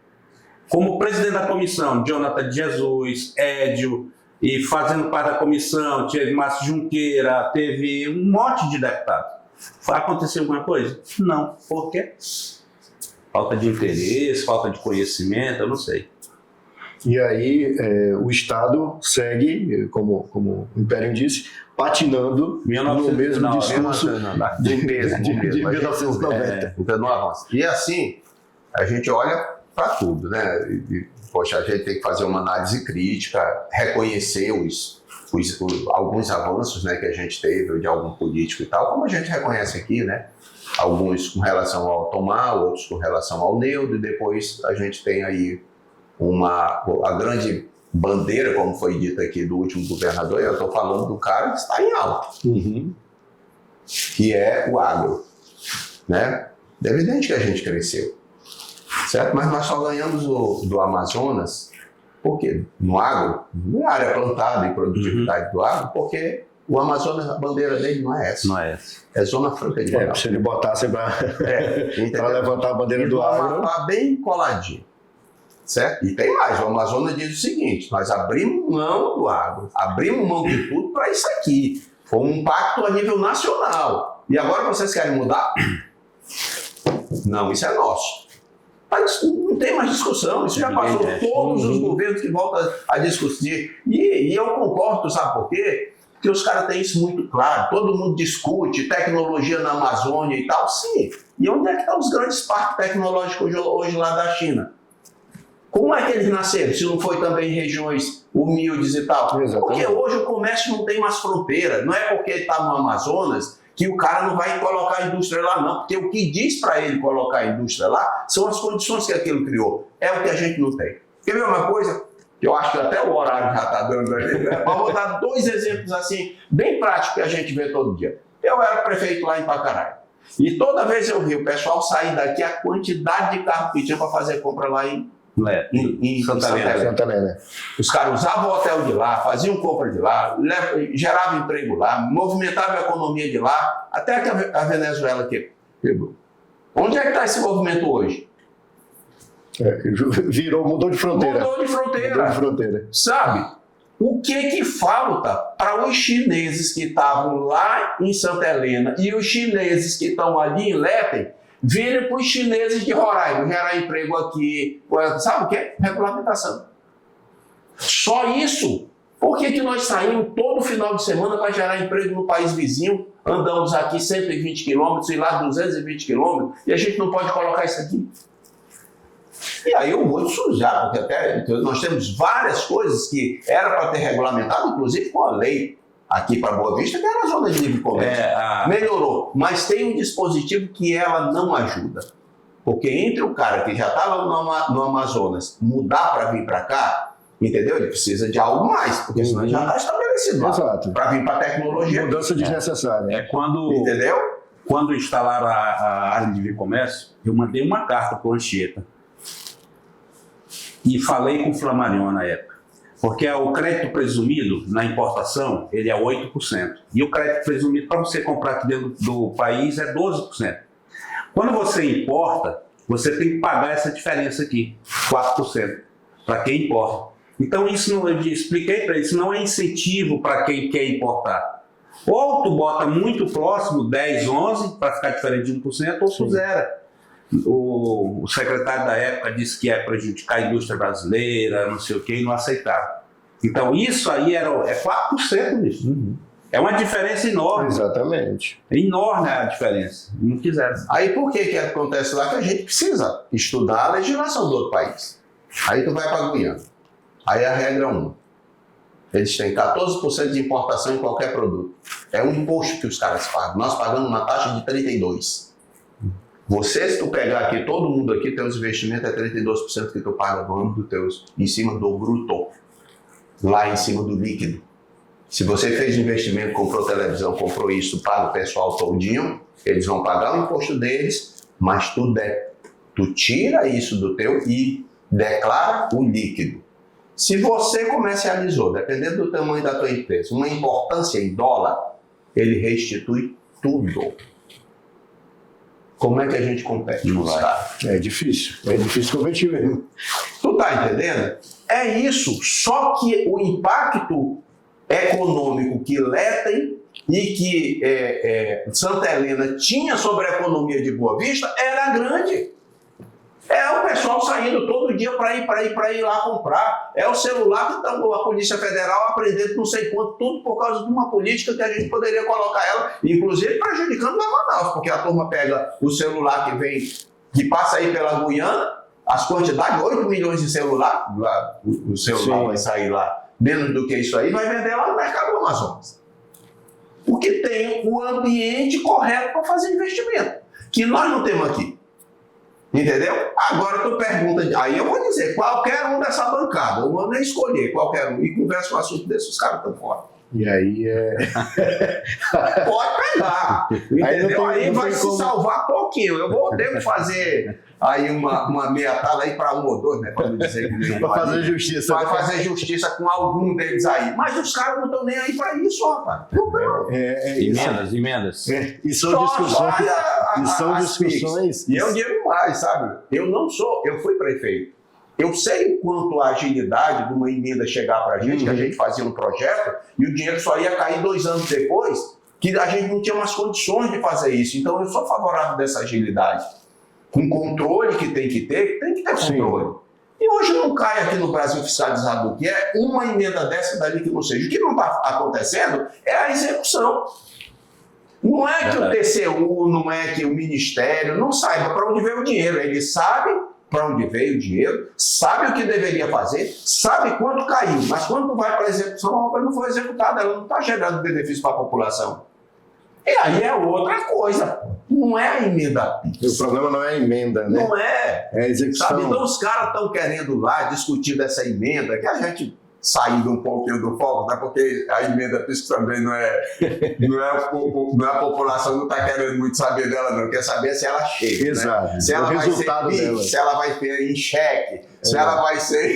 Como presidente da comissão, Jonathan de Jesus, Edio, e fazendo parte da comissão, teve Márcio Junqueira, teve um monte de deputados. Aconteceu alguma coisa? Não. Por quê? Falta de interesse, falta de conhecimento, eu não sei. E aí o Estado segue, como o Império disse, patinando no mesmo discurso de 1990. Então não avança. E assim, a gente olha para tudo, né? Poxa, a gente tem que fazer uma análise crítica, reconhecer alguns avanços, né, que a gente teve de algum político e tal, como a gente reconhece aqui, né? Alguns com relação ao Tomar, outros com relação ao Neudo, e depois a gente tem aí a grande bandeira, como foi dito aqui, do último governador. Eu estou falando do cara que está em alta, que é o agro, né? É evidente que a gente cresceu, certo? Mas nós só ganhamos do Amazonas, porque no agro, na área plantada e produtividade do agro, porque o Amazonas, a bandeira dele não é essa. Não é essa. É Zona Franca de Manaus. Se ele botasse para levantar a bandeira do agro. Está bem coladinho, certo? E tem mais, o Amazonas diz o seguinte: nós abrimos mão do agro, abrimos mão de tudo para isso aqui. Foi um pacto a nível nacional. E agora vocês querem mudar? Não, isso é nosso. Mas não tem mais discussão, isso já passou todos os governos que voltam a discutir. E eu concordo, sabe por quê? Porque os caras têm isso muito claro, todo mundo discute tecnologia na Amazônia e tal, sim. E onde é que estão os grandes parques tecnológicos hoje lá da China? Como é que eles nasceram, se não foi também em regiões humildes e tal? Exatamente. Porque hoje o comércio não tem mais fronteira, não é porque está no Amazonas que o cara não vai colocar a indústria lá, não. Porque o que diz para ele colocar a indústria lá são as condições que aquilo criou. É o que a gente não tem. Quer ver uma coisa? Que eu acho que até o horário já está dando aí. Mas vou dar 2 exemplos assim, bem práticos que a gente vê todo dia. Eu era prefeito lá em Pacaraí. E toda vez eu vi o pessoal sair daqui, a quantidade de carro que tinha para fazer compra lá em Santa Helena. Os caras usavam o hotel de lá, faziam compra de lá, geravam emprego lá, movimentavam a economia de lá, até que a Venezuela quebrou. Onde é que está esse movimento hoje? Mudou de fronteira. Mudou de fronteira. Sabe? O que falta para os chineses que estavam lá em Santa Helena e os chineses que estão ali em Léten virem para os chineses de Roraima gerar emprego aqui? Sabe o quê? Regulamentação. Só isso. Por que nós saímos todo final de semana para gerar emprego no país vizinho? Andamos aqui 120 quilômetros e lá 220 quilômetros e a gente não pode colocar isso aqui? E aí eu vou sujar, porque até nós temos várias coisas que era para ter regulamentado, inclusive com a lei aqui para Boa Vista, que era a zona de livre comércio. Melhorou, mas tem um dispositivo que ela não ajuda. Porque entre o cara que já estava no Amazonas mudar para vir para cá, entendeu? Ele precisa de algo mais, porque senão já está estabelecido lá. Para vir para a tecnologia. Mudança desnecessária. Entendeu? Quando instalaram a área de livre comércio, eu mandei uma carta para o Anchieta. E falei com o Flammarion na época. Porque o crédito presumido na importação, ele é 8%. E o crédito presumido para você comprar aqui dentro do país é 12%. Quando você importa, você tem que pagar essa diferença aqui, 4%, para quem importa. Então isso, eu expliquei para eles, não é incentivo para quem quer importar. Ou tu bota muito próximo, 10, 11, para ficar diferente de 1%, ou tu zera. O secretário da época disse que ia prejudicar a indústria brasileira, não sei o que, e não aceitaram. Então isso aí é 4% disso. Uhum. É uma diferença enorme. Exatamente. É enorme a diferença. Não quiseram. Aí por que acontece lá? Que a gente precisa estudar a legislação do outro país. Aí tu vai para a Guiana. Aí a regra 1. Eles têm 14% de importação em qualquer produto. É um imposto que os caras pagam. Nós pagamos uma taxa de 32%. Você, se tu pegar aqui, todo mundo aqui, teus investimentos é 32% que tu paga no âmbito teus, em cima do bruto, lá em cima do líquido. Se você fez investimento, comprou televisão, comprou isso, paga o pessoal todinho, eles vão pagar o imposto deles, mas tu tira isso do teu e declara o líquido. Se você comercializou, dependendo do tamanho da tua empresa, uma importância em dólar, ele restitui tudo. Como é que a gente compete com os caras? É difícil competir mesmo. Tu tá entendendo? É isso, só que o impacto econômico que Letem e que Santa Helena tinha sobre a economia de Boa Vista era grande. É o pessoal saindo todo dia para ir lá comprar. É o celular que está a Polícia Federal aprendendo não sei quanto, tudo por causa de uma política que a gente poderia colocar ela, inclusive prejudicando a Manaus, porque a turma pega o celular que passa aí pela Guiana, as quantidades, 8 milhões de celular, o celular Sim. vai sair lá, menos do que isso aí, vai vender lá no mercado do Amazonas. Porque tem o ambiente correto para fazer investimento, que nós não temos aqui. Entendeu? Agora tu pergunta, aí eu vou dizer, qualquer um dessa bancada, eu vou nem escolher qualquer um, e conversa um assunto desse, os caras estão fora. E aí Pode pegar, entendeu? Aí vai se salvar pouquinho. Devo fazer aí uma meia-tala aí para um ou dois, né? Para não dizer que para fazer justiça. Vai fazer justiça com algum deles aí. Mas os caras não estão nem aí para isso, rapaz. Emendas. E são discussões. E eu digo mais, sabe? Eu fui prefeito. Eu sei o quanto a agilidade de uma emenda chegar para a gente, que a gente fazia um projeto e o dinheiro só ia cair 2 anos depois, que a gente não tinha mais condições de fazer isso. Então eu sou favorável dessa agilidade. Com controle que tem que ter controle. Sim. E hoje não cai aqui no Brasil fiscalizado o que é uma emenda dessa dali que não seja. O que não está acontecendo é a execução. Não é que o TCU, não é que o Ministério não saiba para onde veio o dinheiro. Ele sabe para onde veio o dinheiro, sabe o que deveria fazer, sabe quanto caiu, mas quando vai para a execução, a obra não foi executada, ela não está gerando benefício para a população. E aí é outra coisa, não é a emenda. O problema não é a emenda, né? Não é. É a execução. Sabe? Então os caras estão querendo lá discutir dessa emenda, que a gente saindo um pouquinho do foco, né? Porque a emenda PIS também não é a população não está querendo muito saber dela, não quer saber se ela chega. Exato. Né? Se ela vai ser PIS, se ela vai ser em cheque, se ela vai ser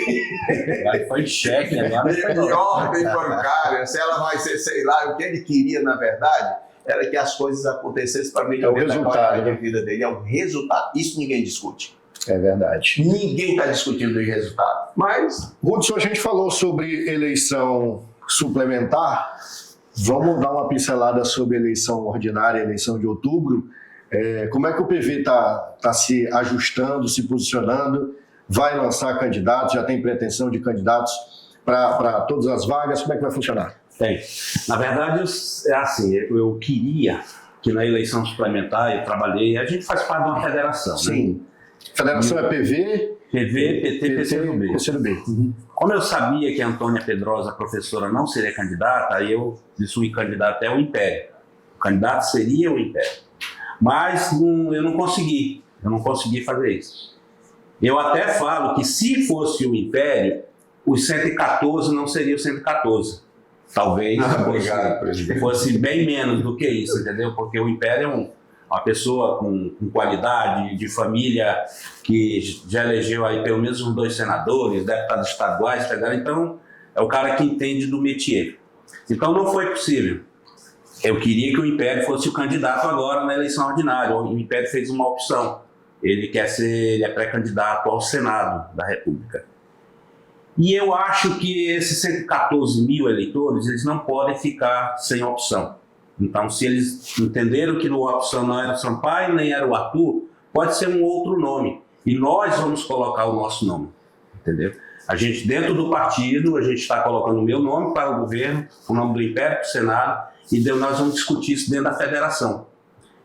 foi em cheque, agora em ordem bancária, se ela vai ser, sei lá, o que ele queria, na verdade, era que as coisas acontecessem para melhorar a qualidade de vida dele. É o resultado. Isso ninguém discute. É verdade. Ninguém está discutindo o resultado. Mas, Hudson, a gente falou sobre eleição suplementar. Vamos dar uma pincelada sobre eleição ordinária, eleição de outubro. Como é que o PV está se ajustando, se posicionando? Vai lançar candidatos? Já tem pretensão de candidatos para todas as vagas? Como é que vai funcionar? Tem. Na verdade, é assim, eu queria que na eleição suplementar, eu trabalhei, a gente faz parte de uma federação. Sim. Né? Federação é PV, PT, PCdoB. Uhum. Como eu sabia que a Antônia Pedrosa, professora, não seria candidata, aí eu disse o candidato é o Império. O candidato seria o Império. Mas eu não consegui fazer isso. Eu até falo que se fosse o Império, os 114 não seria o 114. Talvez fosse bem menos do que isso, entendeu? Porque o Império é uma pessoa com qualidade, de família, que já elegeu aí pelo menos uns 2 senadores, deputados estaduais, federais. Então, é o cara que entende do métier. Então não foi possível. Eu queria que o Império fosse o candidato agora na eleição ordinária. O Império fez uma opção. Ele é pré-candidato ao Senado da República. E eu acho que esses 114 mil eleitores, eles não podem ficar sem opção. Então, se eles entenderam que a opção não era o Sampaio, nem era o Arthur, pode ser um outro nome. E nós vamos colocar o nosso nome, entendeu? A gente, dentro do partido, a gente está colocando o meu nome para o governo, o nome do Império para o Senado, e nós vamos discutir isso dentro da federação.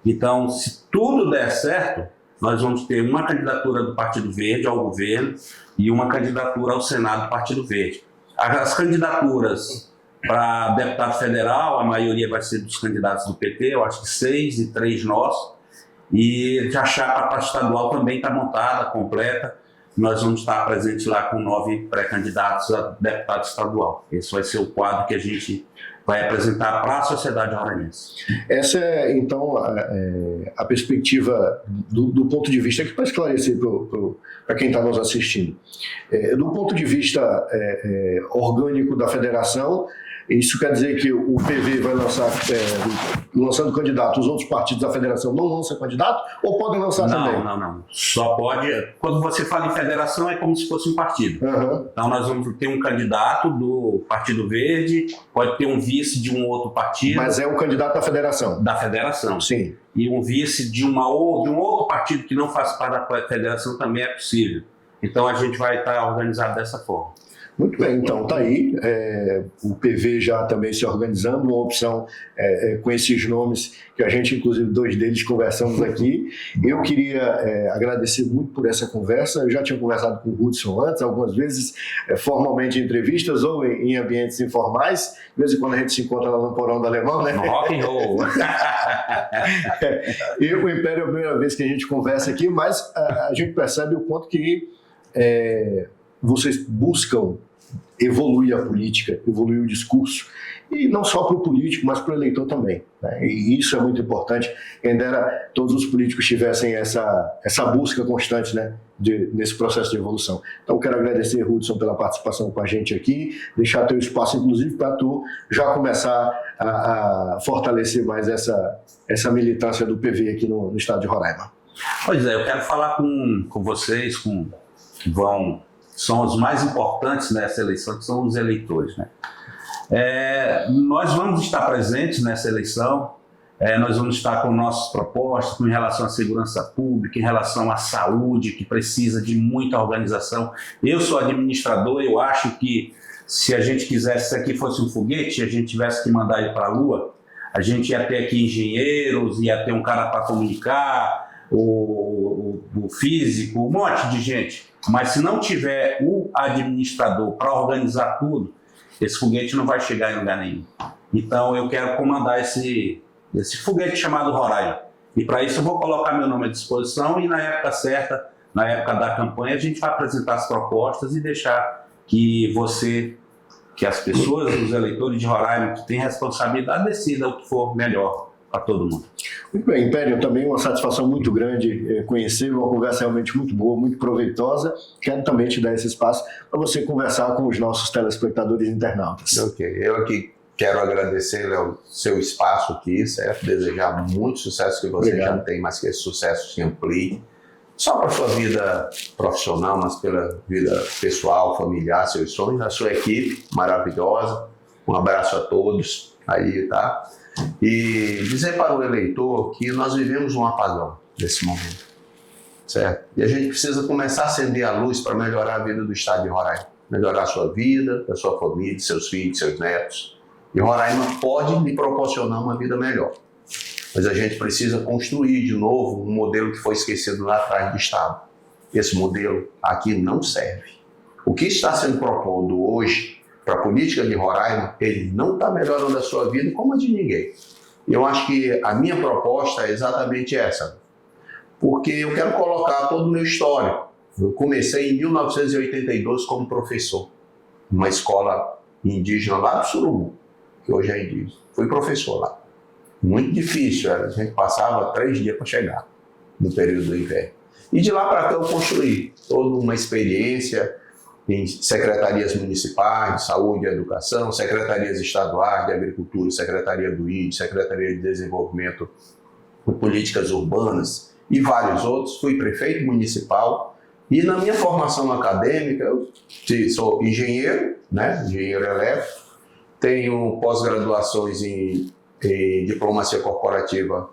Então, se tudo der certo, nós vamos ter uma candidatura do Partido Verde ao governo e uma candidatura ao Senado do Partido Verde. As candidaturas para deputado federal, a maioria vai ser dos candidatos do PT, eu acho que 6 e 3 nós. E a chapa para estadual também está montada, completa. Nós vamos estar presentes lá com 9 pré-candidatos a deputado estadual. Esse vai ser o quadro que a gente vai apresentar para a sociedade roraimense. Essa é, então, a perspectiva do ponto de vista, aqui para esclarecer para quem está nos assistindo. Do ponto de vista orgânico da federação, isso quer dizer que o PV vai lançar, lançando candidato, os outros partidos da federação não lançam candidato ou podem lançar também? Não. Só pode. Quando você fala em federação, é como se fosse um partido. Uhum. Então, nós vamos ter um candidato do Partido Verde, pode ter um vice de um outro partido. Mas é o candidato da federação? Da federação. Sim. E um vice de um outro partido que não faz parte da federação também é possível. Então, a gente vai estar organizado dessa forma. Muito bem, então está aí, o PV já também se organizando, uma opção com esses nomes, que a gente, inclusive, 2 deles conversamos aqui. Eu queria agradecer muito por essa conversa. Eu já tinha conversado com o Hudson antes, algumas vezes formalmente em entrevistas ou em ambientes informais. De vez em quando a gente se encontra lá no Porão do Alemão, né? No rock and roll. E o Império é a primeira vez que a gente conversa aqui, mas a gente percebe o quanto que vocês buscam evoluir a política, evoluir o discurso, e não só para o político, mas para o eleitor também, né? E isso é muito importante. Quem dera todos os políticos tivessem essa busca constante, né, nesse processo de evolução. Então, quero agradecer, Hudson, pela participação com a gente aqui, deixar teu espaço, inclusive, para tu já começar a fortalecer mais essa militância do PV aqui no estado de Roraima. Pois é, eu quero falar com vocês, que são os mais importantes nessa eleição, que são os eleitores, né? Nós vamos estar presentes nessa eleição, nós vamos estar com nossas propostas com relação à segurança pública, em relação à saúde, que precisa de muita organização. Eu sou administrador, eu acho que se a gente quisesse, se aqui fosse um foguete, a gente tivesse que mandar ele para a Lua, a gente ia ter aqui engenheiros, ia ter um cara para comunicar, o físico, um monte de gente. Mas se não tiver o administrador para organizar tudo, esse foguete não vai chegar em lugar nenhum. Então eu quero comandar esse foguete chamado Roraima. E para isso eu vou colocar meu nome à disposição e na época certa, na época da campanha, a gente vai apresentar as propostas e deixar que as pessoas, os eleitores de Roraima que têm responsabilidade, decidam o que for melhor para todo mundo. Muito bem, Império, também uma satisfação muito grande conhecer, uma conversa realmente muito boa, muito proveitosa. Quero também te dar esse espaço para você conversar com os nossos telespectadores e internautas. Ok, eu aqui quero agradecer, Léo, seu espaço aqui, certo? Desejar muito sucesso, que você já tem, mas que esse sucesso se amplie. Só para a sua vida profissional, mas pela vida pessoal, familiar, seus sonhos, a sua equipe maravilhosa. Um abraço a todos aí, tá? E dizer para o eleitor que nós vivemos um apagão nesse momento, certo? E a gente precisa começar a acender a luz para melhorar a vida do estado de Roraima, melhorar a sua vida, da sua família, seus filhos, seus netos. E Roraima pode lhe proporcionar uma vida melhor. Mas a gente precisa construir de novo um modelo que foi esquecido lá atrás do estado. Esse modelo aqui não serve. O que está sendo proposto hoje para a política de Roraima, ele não está melhorando a sua vida como a de ninguém. Eu acho que a minha proposta é exatamente essa, porque eu quero colocar todo o meu histórico. Eu comecei em 1982 como professor, numa escola indígena lá do Surumum, que hoje é indígena. Fui professor lá. Muito difícil, a gente passava 3 dias para chegar no período do inverno. E de lá para cá eu construí toda uma experiência, em secretarias municipais de saúde e educação, secretarias estaduais de agricultura, secretaria do ID, secretaria de desenvolvimento e políticas urbanas e vários outros. Fui prefeito municipal e na minha formação acadêmica eu sou engenheiro, né, engenheiro elétrico, tenho pós-graduações em diplomacia corporativa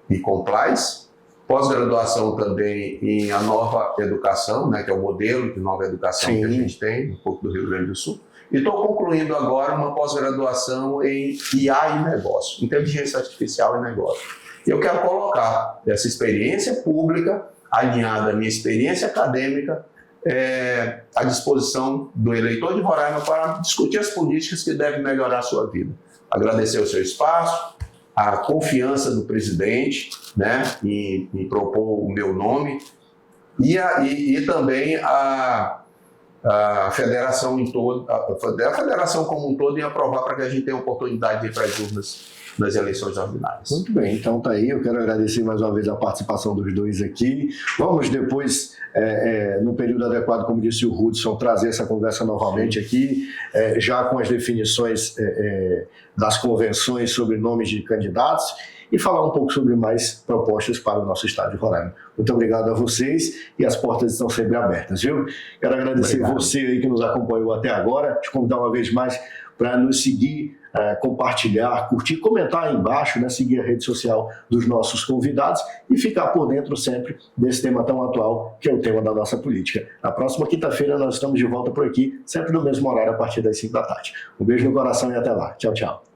e compliance, pós-graduação também em a nova educação, né, que é o modelo de nova educação que a gente tem no Porto do Rio Grande do Sul. E estou concluindo agora uma pós-graduação em IA e negócio, inteligência artificial e negócio. Eu quero colocar essa experiência pública, alinhada à minha experiência acadêmica, à disposição do eleitor de Roraima para discutir as políticas que devem melhorar a sua vida. Agradecer o seu espaço, a confiança do presidente, né, em propor o meu nome e também a federação em todo, a federação como um todo em aprovar para que a gente tenha a oportunidade de ir para as urnas nas eleições ordinárias. Muito bem, então tá aí, eu quero agradecer mais uma vez a participação dos dois aqui. Vamos depois, no período adequado, como disse o Hudson, trazer essa conversa novamente aqui, já com as definições das convenções sobre nomes de candidatos e falar um pouco sobre mais propostas para o nosso estado de Roraima. Muito obrigado a vocês e as portas estão sempre abertas, viu? Quero agradecer você aí que nos acompanhou até agora, te convidar uma vez mais para nos seguir, compartilhar, curtir, comentar aí embaixo, né, seguir a rede social dos nossos convidados e ficar por dentro sempre desse tema tão atual que é o tema da nossa política. Na próxima quinta-feira nós estamos de volta por aqui, sempre no mesmo horário a partir das 5 da tarde. Um beijo no coração e até lá. Tchau, tchau.